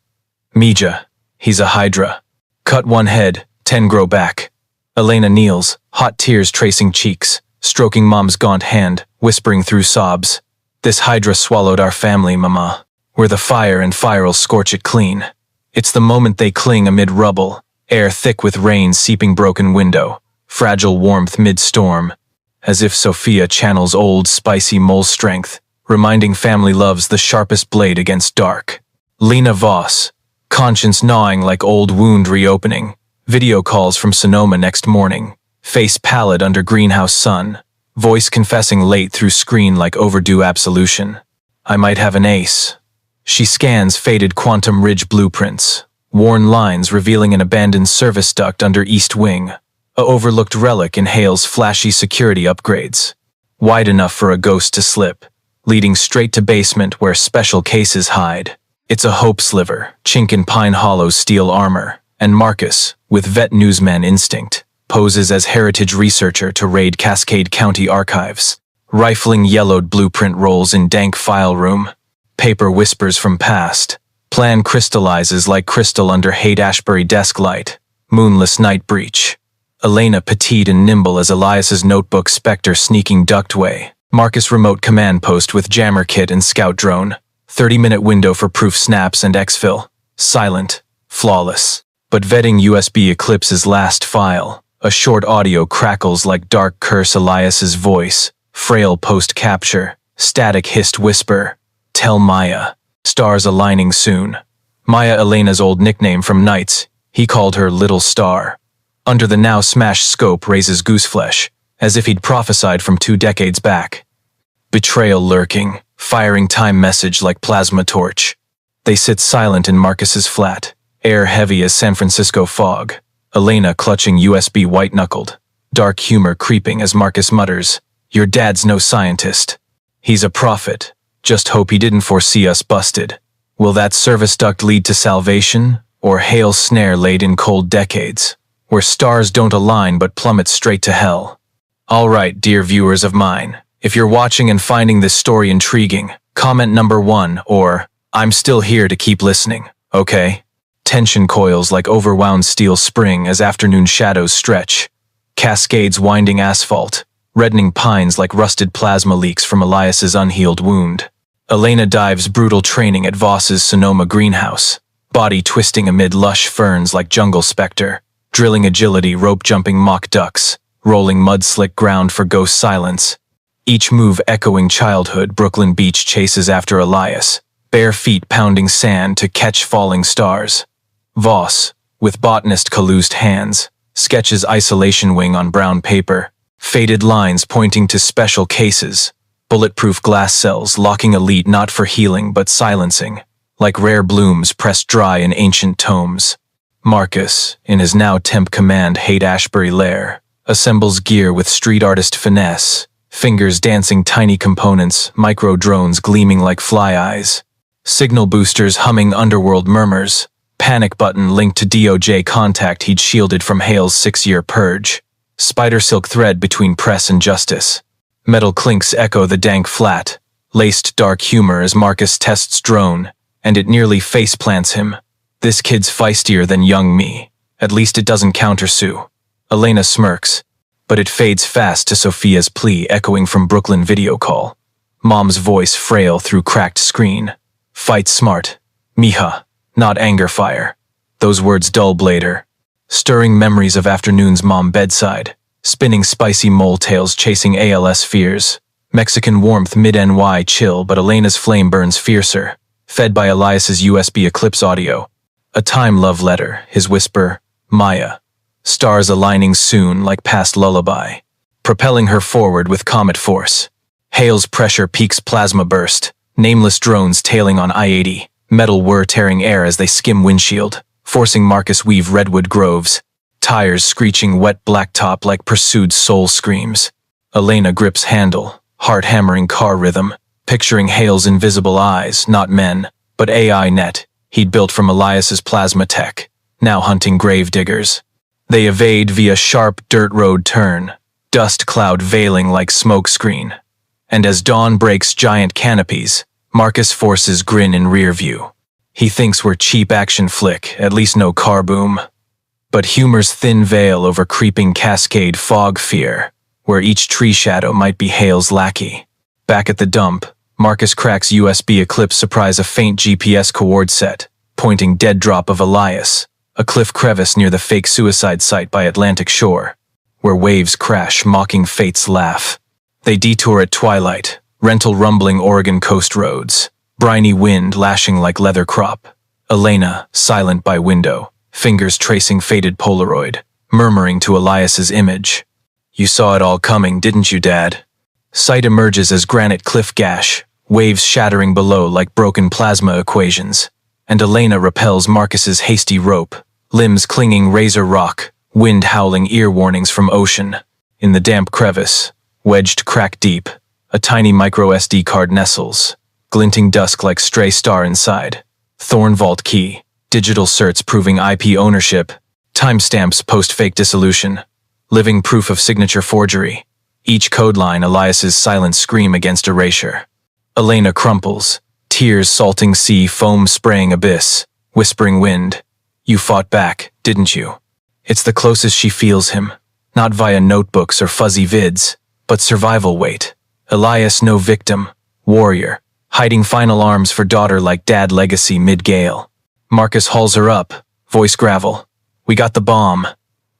Mija, he's a hydra. Cut one head, 10 grow back. Elena kneels, hot tears tracing cheeks, stroking mom's gaunt hand, whispering through sobs. This hydra swallowed our family, mama. We're the fire and fire'll scorch it clean. It's the moment they cling amid rubble, air thick with rain seeping broken window, fragile warmth mid-storm, as if Sophia channels old spicy mole strength, reminding family love's the sharpest blade against dark. Lena Voss, conscience gnawing like old wound reopening, video calls from Sonoma next morning, face pallid under greenhouse sun, voice confessing late through screen like overdue absolution. I might have an ace. She scans faded Quantum Ridge blueprints, worn lines revealing an abandoned service duct under East Wing, a overlooked relic in Hale's flashy security upgrades, wide enough for a ghost to slip, leading straight to basement where special cases hide. It's a hope sliver, chink in Pine Hollow's steel armor, and Marcus, with vet newsman instinct, poses as heritage researcher to raid Cascade County archives. Rifling yellowed blueprint rolls in dank file room. Paper whispers from past. Plan crystallizes like crystal under Haight-Ashbury desk light. Moonless night breach. Elena petite and nimble as Elias's notebook specter sneaking ductway. Marcus remote command post with jammer kit and scout drone. 30-minute window for proof snaps and exfil. Silent. Flawless. But vetting USB Eclipse's last file. A short audio crackles like dark curse Elias's voice. Frail post-capture. Static hissed whisper. Tell Maya. Stars aligning soon. Maya, Elena's old nickname from Knights. He called her Little Star. Under the now smashed scope raises gooseflesh, as if he'd prophesied from 2 decades back. Betrayal lurking, firing time message like plasma torch. They sit silent in Marcus's flat, air heavy as San Francisco fog. Elena clutching USB white-knuckled. Dark humor creeping as Marcus mutters, "Your dad's no scientist. He's a prophet. Just hope he didn't foresee us busted." Will that service duct lead to salvation, or Hale's snare laid in cold decades, where stars don't align but plummet straight to hell? Alright, dear viewers of mine, if you're watching and finding this story intriguing, comment number 1 or, "I'm still here to keep listening," okay? Tension coils like overwound steel spring as afternoon shadows stretch. Cascades winding asphalt, reddening pines like rusted plasma leaks from Elias's unhealed wound. Elena dives brutal training at Voss's Sonoma greenhouse, body twisting amid lush ferns like jungle spectre, drilling agility rope-jumping mock ducks, rolling mud-slick ground for ghost silence. Each move echoing childhood Brooklyn Beach chases after Elias, bare feet pounding sand to catch falling stars. Voss, with botanist calloused hands, sketches isolation wing on brown paper, faded lines pointing to special cases, bulletproof glass cells locking elite not for healing but silencing, like rare blooms pressed dry in ancient tomes. Marcus, in his now temp command Haight-Ashbury lair, assembles gear with street artist finesse, fingers dancing tiny components, micro-drones gleaming like fly eyes, signal boosters humming underworld murmurs, panic button linked to DOJ contact he'd shielded from Hale's 6-year purge, spider silk thread between press and justice. Metal clinks echo the dank flat, laced dark humor as Marcus tests drone, and it nearly face-plants him. This kid's feistier than young me. At least it doesn't countersue. Elena smirks, but it fades fast to Sophia's plea echoing from Brooklyn video call. Mom's voice frail through cracked screen. Fight smart. Mija, not anger fire. Those words dull blader. Stirring memories of afternoons mom bedside. Spinning spicy mole tails chasing ALS fears. Mexican warmth mid-NY chill but Elena's flame burns fiercer. Fed by Elias's USB Eclipse audio. A time love letter, his whisper, Maya. Stars aligning soon like past lullaby. Propelling her forward with comet force. Hale's pressure peaks plasma burst. Nameless drones tailing on I-80. Metal whir tearing air as they skim windshield. Forcing Marcus weave redwood groves. Tires screeching wet blacktop like pursued soul screams. Elena grips handle, heart hammering car rhythm, picturing Hale's invisible eyes, not men, but AI net he'd built from Elias's plasma tech, now hunting grave diggers. They evade via sharp dirt road turn, dust cloud veiling like smokescreen. And as dawn breaks giant canopies, Marcus forces grin in rear view. He thinks we're cheap action flick, at least no car boom. But humor's thin veil over creeping cascade fog fear, where each tree shadow might be Hale's lackey. Back at the dump, Marcus cracks USB Eclipse surprise a faint GPS coord set, pointing dead drop of Elias, a cliff crevice near the fake suicide site by Atlantic shore, where waves crash mocking fate's laugh. They detour at twilight, rental rumbling Oregon coast roads, briny wind lashing like leather crop. Elena, silent by window, fingers tracing faded Polaroid, murmuring to Elias's image. You saw it all coming, didn't you, Dad? Sight emerges as granite cliff gash, waves shattering below like broken plasma equations, and Elena repels Marcus's hasty rope, limbs clinging razor rock, wind howling ear warnings from ocean. In the damp crevice, wedged crack deep, a tiny micro SD card nestles, glinting dusk like stray star inside. Thorn vault key, digital certs proving IP ownership, timestamps post-fake dissolution, living proof of signature forgery. Each code line Elias's silent scream against erasure. Elena crumples, tears salting sea, foam spraying abyss, whispering wind. You fought back, didn't you? It's the closest she feels him, Not via notebooks or fuzzy vids, but survival weight. Elias no victim, warrior, hiding final arms for daughter like dad legacy mid-gale. Marcus hauls her up, voice gravel. We got the bomb.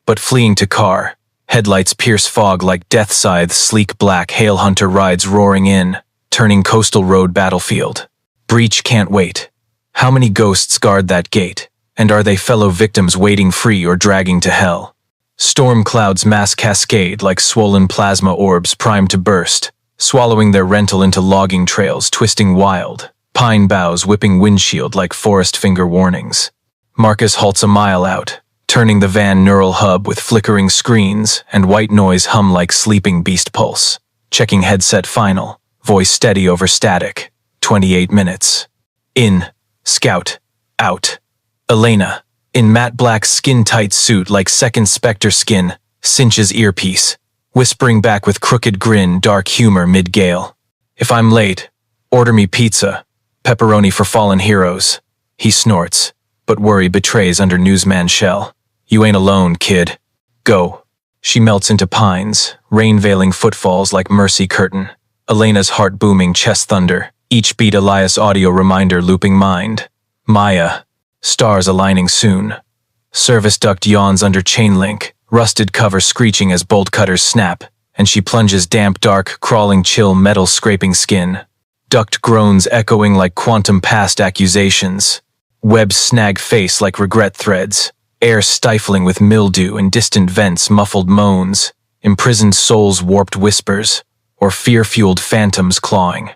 But fleeing to car, headlights pierce fog like death scythes, sleek black hail hunter rides roaring in, turning coastal road battlefield. Breach can't wait. How many ghosts guard that gate? And are they fellow victims waiting free or dragging to hell? Storm clouds mass cascade like swollen plasma orbs primed to burst, swallowing their rental into logging trails twisting wild, pine boughs whipping windshield like forest finger warnings. Marcus halts a mile out, turning the van neural hub with flickering screens and white noise hum like sleeping beast pulse. Checking headset final, voice steady over static. 28 minutes. In. Scout. Out. Elena, in matte black skin-tight suit like second Spectre skin, cinches earpiece, whispering back with crooked grin, dark humor mid-gale. If I'm late, order me pizza, pepperoni for fallen heroes. He snorts, but worry betrays under newsman shell. You ain't alone, kid. Go. She melts into pines, rain-veiling footfalls like mercy curtain. Elena's heart booming, chest thunder, each beat Elias audio reminder looping mind. Maya. Stars aligning soon. Service duct yawns under chain link, rusted cover screeching as bolt cutters snap, and she plunges damp dark, crawling chill metal scraping skin. Duct groans echoing like quantum past accusations. Webs snag face like regret threads. Air stifling with mildew and distant vents muffled moans. Imprisoned souls warped whispers, or fear-fueled phantoms clawing.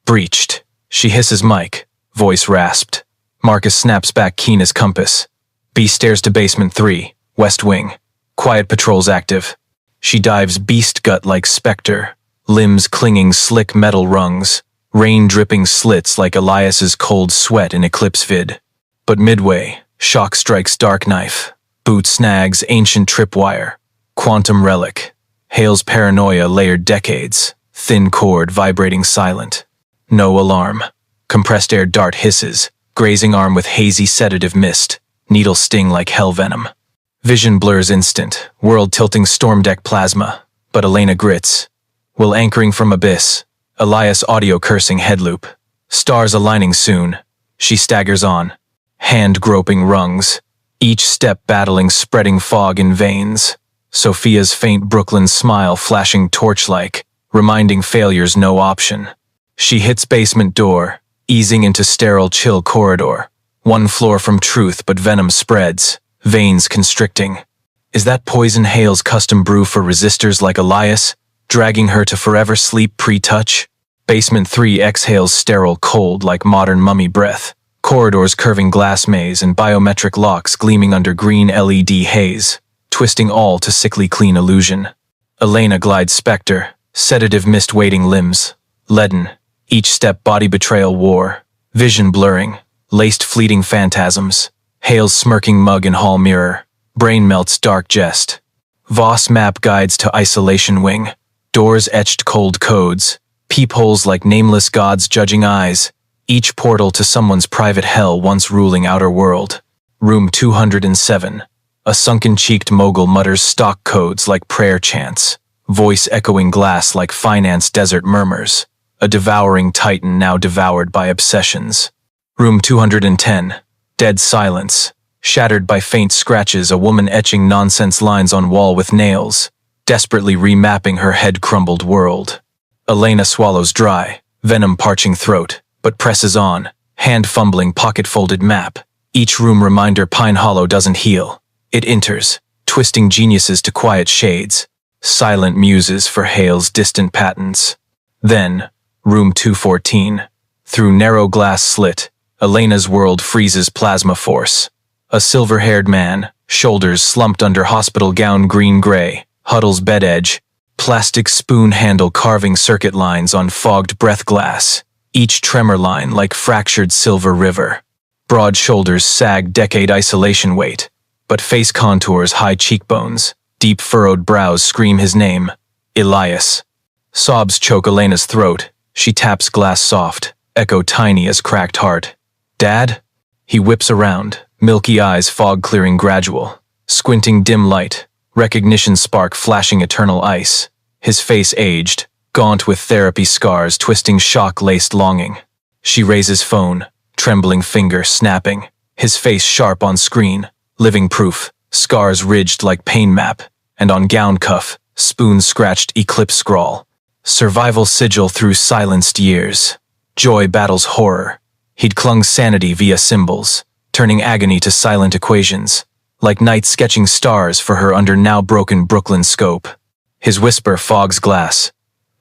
Breached. She hisses mic, voice rasped. Marcus snaps back keen as compass. B stares to basement 3, west wing. Quiet patrols active. She dives beast gut like Spectre, limbs clinging slick metal rungs, rain dripping slits like Elias's cold sweat in Eclipse vid. But midway, shock strikes dark knife, boot snags ancient tripwire, quantum relic, Hale's paranoia layered decades, thin cord vibrating silent. No alarm. Compressed air dart hisses, grazing arm with hazy sedative mist, needle sting like hell venom. Vision blurs instant, world tilting storm deck plasma, but Elena grits. Will anchoring from abyss, Elias audio cursing head loop. Stars aligning soon. She staggers on, hand groping rungs, each step battling spreading fog in veins. Sophia's faint Brooklyn smile flashing torch-like, reminding failures no option. She hits basement door, easing into sterile chill corridor. One floor from truth but venom spreads, veins constricting. Is that poison Hale's custom brew for resistors like Elias, dragging her to forever sleep pre-touch? Basement 3 exhales sterile cold like modern mummy breath. Corridors curving glass maze and biometric locks gleaming under green LED haze, twisting all to sickly clean illusion. Elena glides Spectre, sedative mist weighting limbs, leaden. Each step body betrayal war, vision blurring, laced fleeting phantasms, Hale's smirking mug in hall mirror, brain melts dark jest. Voss map guides to isolation wing, doors etched cold codes, peepholes like nameless gods judging eyes, each portal to someone's private hell once ruling outer world. Room 207, a sunken-cheeked mogul mutters stock codes like prayer chants, voice echoing glass like finance desert murmurs. A devouring titan now devoured by obsessions. Room 210. Dead silence. Shattered by faint scratches, a woman etching nonsense lines on wall with nails, desperately remapping her head-crumbled world. Elena swallows dry, venom parching throat, but presses on, hand fumbling pocket-folded map. Each room reminder Pine Hollow doesn't heal. It enters, twisting geniuses to quiet shades, silent muses for Hale's distant patents. Then, Room 214. Through narrow glass slit, Elena's world freezes plasma force. A silver-haired man, shoulders slumped under hospital gown green-gray, huddles bed edge, plastic spoon handle carving circuit lines on fogged breath glass, each tremor line like fractured silver river. Broad shoulders sag decade isolation weight, but face contours high cheekbones, deep furrowed brows scream his name, Elias. Sobs choke Elena's throat. She taps glass soft, echo tiny as cracked heart. Dad? He whips around, milky eyes fog clearing gradual, squinting dim light, recognition spark flashing eternal ice. His face aged, gaunt with therapy scars twisting shock-laced longing. She raises phone, trembling finger snapping, his face sharp on screen, living proof, scars ridged like pain map, and on gown cuff, spoon-scratched eclipse scrawl. Survival sigil through silenced years. Joy battles horror. He'd clung sanity via symbols, turning agony to silent equations, like night sketching stars for her under now broken Brooklyn scope. His whisper fogs glass.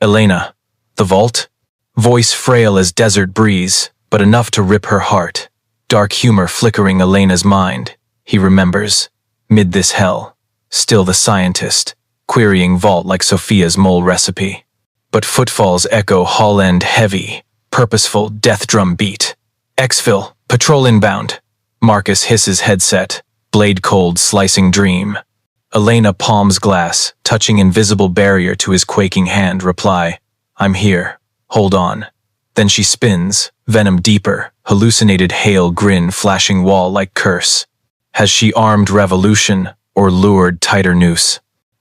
Elena, the vault? Voice frail as desert breeze, but enough to rip her heart. Dark humor flickering Elena's mind. He remembers. Mid this hell. Still the scientist, querying vault like Sophia's mole recipe. But footfalls echo hall end heavy, purposeful death drum beat. Exfil, patrol inbound. Marcus hisses headset, blade cold slicing dream. Elena palms glass, touching invisible barrier to his quaking hand, reply, I'm here, hold on. Then she spins, venom deeper, hallucinated Hale grin flashing wall like curse. Has she armed revolution, or lured tighter noose?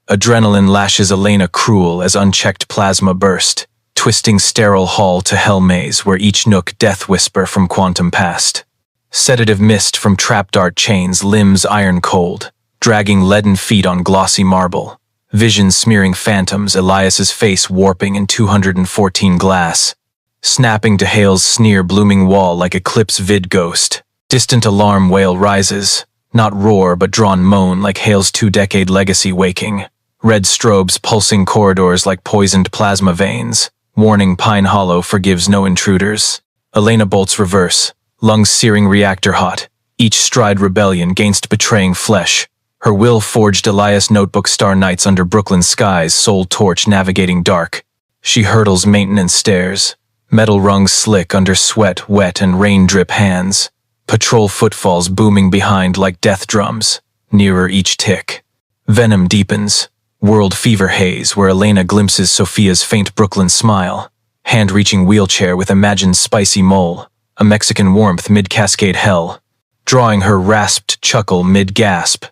Adrenaline lashes Elena cruel as unchecked plasma burst, twisting sterile hall to hell maze where each nook death whisper from quantum past. Sedative mist from trap dart chains, limbs iron cold, dragging leaden feet on glossy marble. Visions smearing phantoms, Elias's face warping in 214 glass. Snapping to Hale's sneer blooming wall like eclipse vid ghost. Distant alarm wail rises, not roar but drawn moan like Hale's 2-decade legacy waking. Red strobes pulsing corridors like poisoned plasma veins. Warning Pine Hollow forgives no intruders. Elena bolts reverse, lungs searing reactor hot. Each stride rebellion gainst betraying flesh. Her will forged Elias notebook star nights under Brooklyn skies, soul torch navigating dark. She hurdles maintenance stairs, metal rungs slick under sweat, wet and rain drip hands. Patrol footfalls booming behind like death drums, nearer each tick. Venom deepens. World fever haze where Elena glimpses Sophia's faint Brooklyn smile. Hand-reaching wheelchair with imagined spicy mole. A Mexican warmth mid-cascade hell. Drawing her rasped chuckle mid-gasp.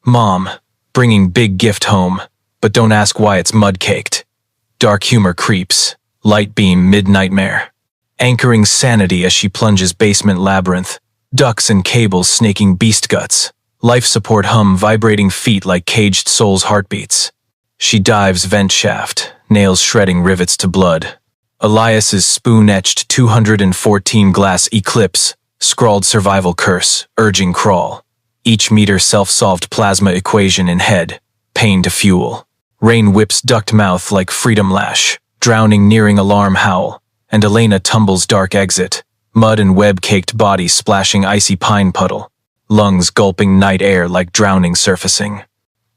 Mom, bringing big gift home, but don't ask why it's mud-caked. Dark humor creeps. Light beam mid-nightmare. Anchoring sanity as she plunges basement labyrinth. Ducks and cables snaking beast guts. Life support hum vibrating feet like caged soul's heartbeats. She dives vent shaft, nails shredding rivets to blood. Elias's spoon-etched 214 glass eclipse, scrawled survival curse, urging crawl. Each meter self-solved plasma equation in head, pain to fuel. Rain whips ducked mouth like freedom lash, drowning nearing alarm howl, and Elena tumbles dark exit, mud and web-caked body splashing icy pine puddle. Lungs gulping night air like drowning surfacing.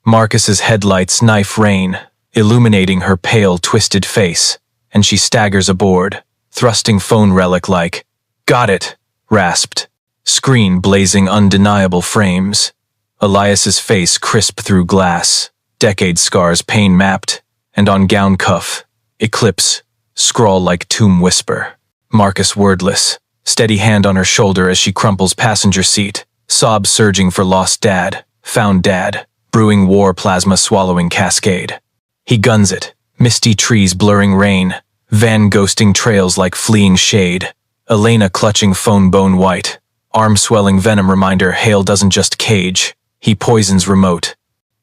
Marcus's headlights knife rain, illuminating her pale, twisted face, and she staggers aboard, thrusting phone relic like, got it, rasped. Screen blazing undeniable frames. Elias's face crisp through glass, decade scars pain mapped, and on gown cuff, eclipse, scrawl like tomb whisper. Marcus wordless, steady hand on her shoulder as she crumples passenger seat. Sob surging for lost dad, found dad, brewing war plasma swallowing cascade. He guns it, misty trees blurring rain, van ghosting trails like fleeing shade. Elena clutching phone bone white, arm swelling venom reminder Hale doesn't just cage, he poisons remote.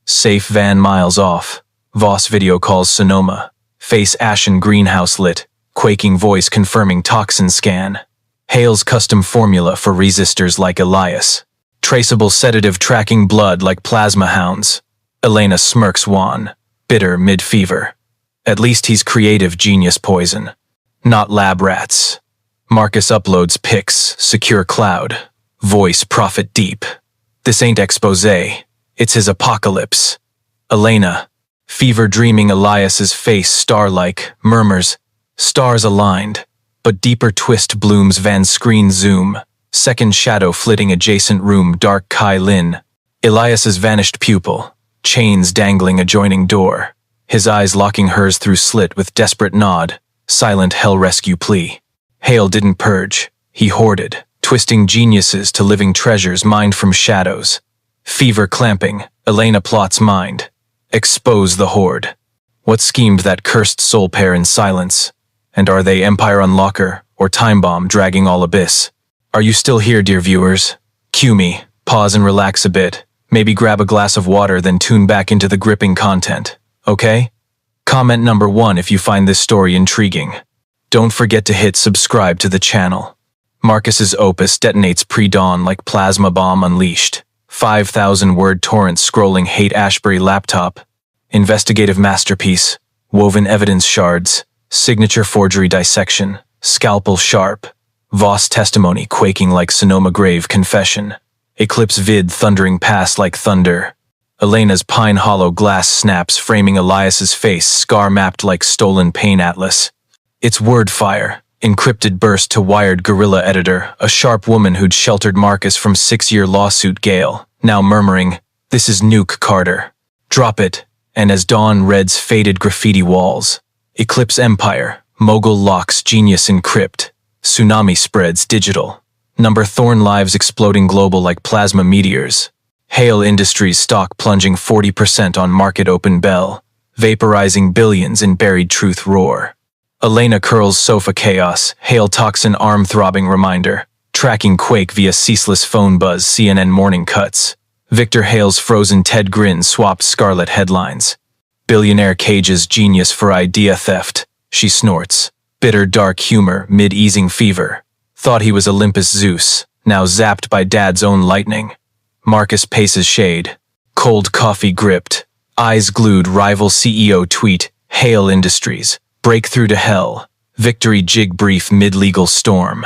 Safe van miles off, Voss video calls Sonoma, face ashen greenhouse lit, quaking voice confirming toxin scan. Hale's custom formula for resistors like Elias. Traceable sedative tracking blood like plasma hounds. Elena smirks wan, bitter mid-fever. At least he's creative genius poison. Not lab rats. Marcus uploads pics, secure cloud. Voice prophet deep. This ain't expose, it's his apocalypse. Elena, fever dreaming Elias's face star-like, murmurs. Stars aligned, but deeper twist blooms van screen zoom. Second shadow flitting adjacent room dark Kai Lin. Elias's vanished pupil, chains dangling adjoining door. His eyes locking hers through slit with desperate nod, silent hell rescue plea. Hale didn't purge, he hoarded, twisting geniuses to living treasures mined from shadows. Fever clamping, Elena plots mind, Expose the horde. What schemed that cursed soul pair in silence? And are they Empire Unlocker or Time Bomb dragging all abyss? Are you still here, dear viewers? Cue me, pause and relax a bit. Maybe grab a glass of water, then tune back into the gripping content. Okay? Comment number 1 if you find this story intriguing. Don't forget to hit subscribe to the channel. Marcus's opus detonates pre-dawn like plasma bomb unleashed. 5,000-word torrent scrolling Haight-Ashbury laptop. Investigative masterpiece. Woven evidence shards. Signature forgery dissection. Scalpel sharp. Voss testimony quaking like Sonoma grave confession. Eclipse vid thundering past like thunder. Elena's Pine Hollow glass snaps framing Elias's face, scar mapped like stolen pain atlas. It's word fire. Encrypted burst to wired guerrilla editor, a sharp woman who'd sheltered Marcus from 6-year lawsuit Gale, now murmuring, "This is Nuke Carter. Drop it." And as dawn reds faded graffiti walls. Eclipse Empire, mogul locks genius encrypt. Tsunami spreads digital. Number Thorn lives exploding global like plasma meteors. Hale Industries stock plunging 40% on market open bell. Vaporizing billions in buried truth roar. Elena curls sofa chaos, Hale toxin arm-throbbing reminder. Tracking quake via ceaseless phone buzz, CNN morning cuts. Victor Hale's frozen Ted grin swapped scarlet headlines. Billionaire cages genius for idea theft, she snorts. Bitter dark humor, mid-easing fever. Thought he was Olympus Zeus, now zapped by dad's own lightning. Marcus paces shade. Cold coffee gripped. Eyes glued, rival CEO tweet. Hale Industries. Breakthrough to hell. Victory jig brief mid-legal storm.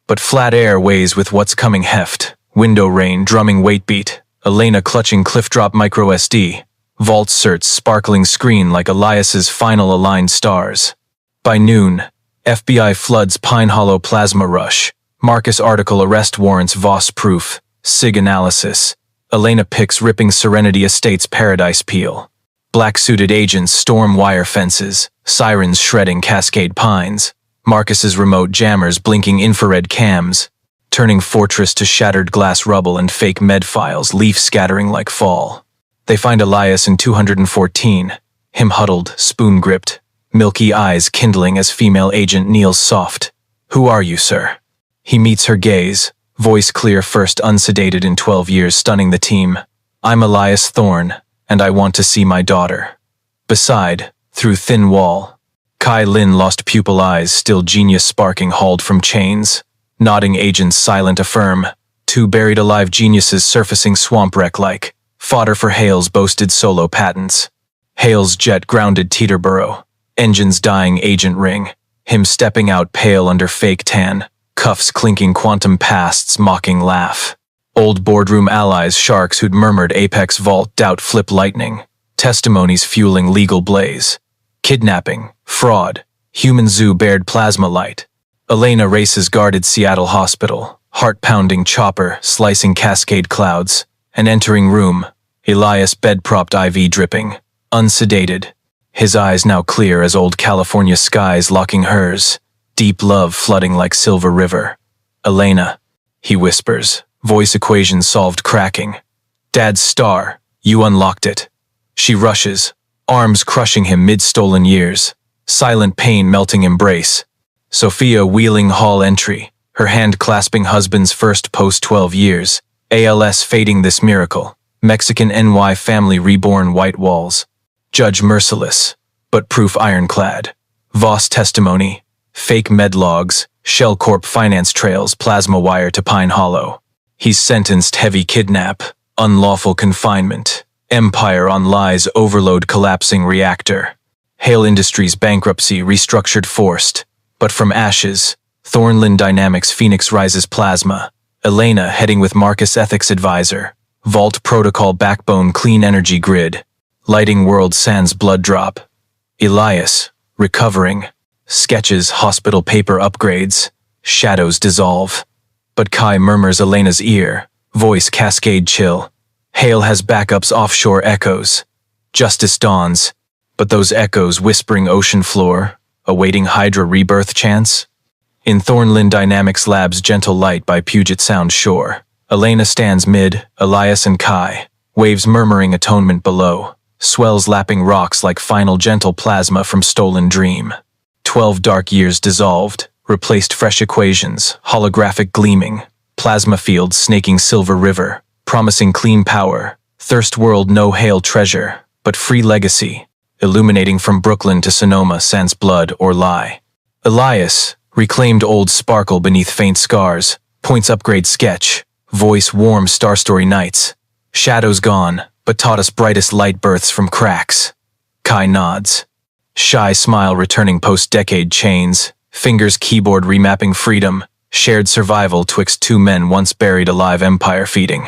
But flat air weighs with what's coming heft. Window rain drumming weight beat. Elena clutching cliff drop micro SD. Vault certs sparkling screen like Elias's final aligned stars. By noon, FBI floods Pine Hollow plasma rush. Marcus article arrest warrants Voss proof. SIG analysis. Elena picks ripping Serenity Estates paradise peel. Black-suited agents storm wire fences. Sirens shredding Cascade Pines. Marcus's remote jammers blinking infrared cams. Turning fortress to shattered glass rubble and fake med files, leaf scattering like fall. They find Elias in 214. Him huddled, spoon-gripped. Milky eyes kindling as female agent kneels soft. "Who are you, sir?" He meets her gaze. Voice clear, first unsedated in 12 years, stunning the team. "I'm Elias Thorne, and I want to see my daughter." Beside, through thin wall, Kai Lin lost pupil eyes, still genius sparking, hauled from chains. Nodding agents silent affirm. Two buried alive geniuses surfacing swamp wreck like fodder for Hale's boasted solo patents. Hale's jet grounded Teterboro. Engines dying, agent ring. Him stepping out pale under fake tan. Cuffs clinking, quantum pasts mocking laugh. Old boardroom allies, sharks who'd murmured Apex Vault doubt flip lightning. Testimonies fueling legal blaze. Kidnapping, fraud, human zoo bared plasma light. Elena races guarded Seattle hospital. Heart-pounding chopper, slicing cascade clouds. An entering room. Elias bed-propped IV dripping. Unsedated. His eyes now clear as old California skies locking hers. Deep love flooding like silver river. "Elena," he whispers, voice equation solved cracking. "Dad's star, you unlocked it." She rushes, arms crushing him mid-stolen years. Silent pain melting embrace. Sophia wheeling hall entry, her hand clasping husband's first post-12 years. ALS fading this miracle. Mexican NY family reborn, white walls. Judge merciless, but proof ironclad. Voss testimony. Fake med logs, Shell Corp finance trails, plasma wire to Pine Hollow. He's sentenced, heavy kidnap, unlawful confinement, empire on lies, overload, collapsing reactor. Hale Industries bankruptcy, restructured, forced. But from ashes, Thornland Dynamics Phoenix rises plasma. Elena heading with Marcus ethics advisor. Vault protocol backbone, clean energy grid. Lighting world sans blood drop. Elias, recovering. Sketches, hospital paper upgrades. Shadows dissolve. But Kai murmurs Elena's ear. Voice cascade chill. Hale has backups, offshore echoes. Justice dawns. But those echoes whispering ocean floor. Awaiting Hydra rebirth chance? In Thornland Dynamics Labs, gentle light by Puget Sound shore. Elena stands mid, Elias and Kai. Waves murmuring atonement below. swells lapping rocks like final gentle plasma from stolen dream. 12 dark years dissolved, replaced fresh equations, holographic gleaming, plasma fields snaking silver river, promising clean power, thirst world no hail treasure, but free legacy, illuminating from Brooklyn to Sonoma sans blood or lie. Elias, reclaimed old sparkle beneath faint scars, points upgrade sketch, voice warm star story nights. Shadows gone, but taught us brightest light births from cracks. Kai nods. Shy smile returning post-decade chains, fingers keyboard remapping freedom, shared survival twixt two men once buried alive empire feeding.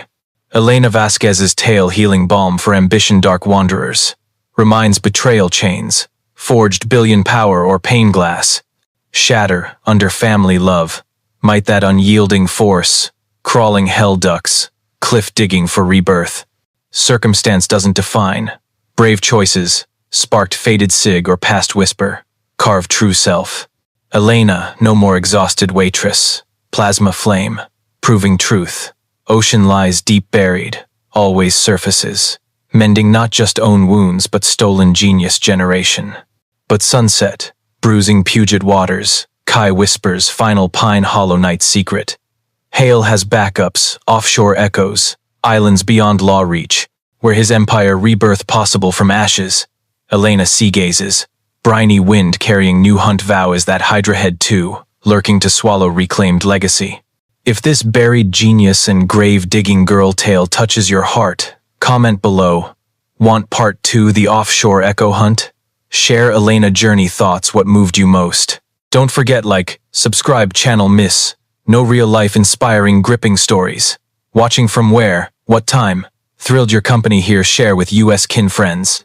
Elena Vasquez's tale healing balm for ambition dark wanderers. Reminds betrayal chains, forged billion power or pane glass. Shatter under family love, might that unyielding force, crawling hell ducks, cliff digging for rebirth. Circumstance doesn't define. Brave choices, sparked faded sig or past whisper, carved true self. Elena, no more exhausted waitress, plasma flame, proving truth. Ocean lies deep buried, always surfaces, mending not just own wounds but stolen genius generation. But sunset, bruising Puget waters, Kai whispers final pine hollow night secret. Hale has backups, offshore echoes, islands beyond law reach, where his empire rebirth possible from ashes. Elena sea gazes, briny wind carrying new hunt vow is that Hydra head too, lurking to swallow reclaimed legacy. If this buried genius and grave-digging girl tale touches your heart, comment below. Want part 2 the offshore echo hunt? Share Elena journey thoughts what moved you most. Don't forget subscribe channel miss. No real life inspiring gripping stories. Watching from where, what time? Thrilled your company here share with US kin friends.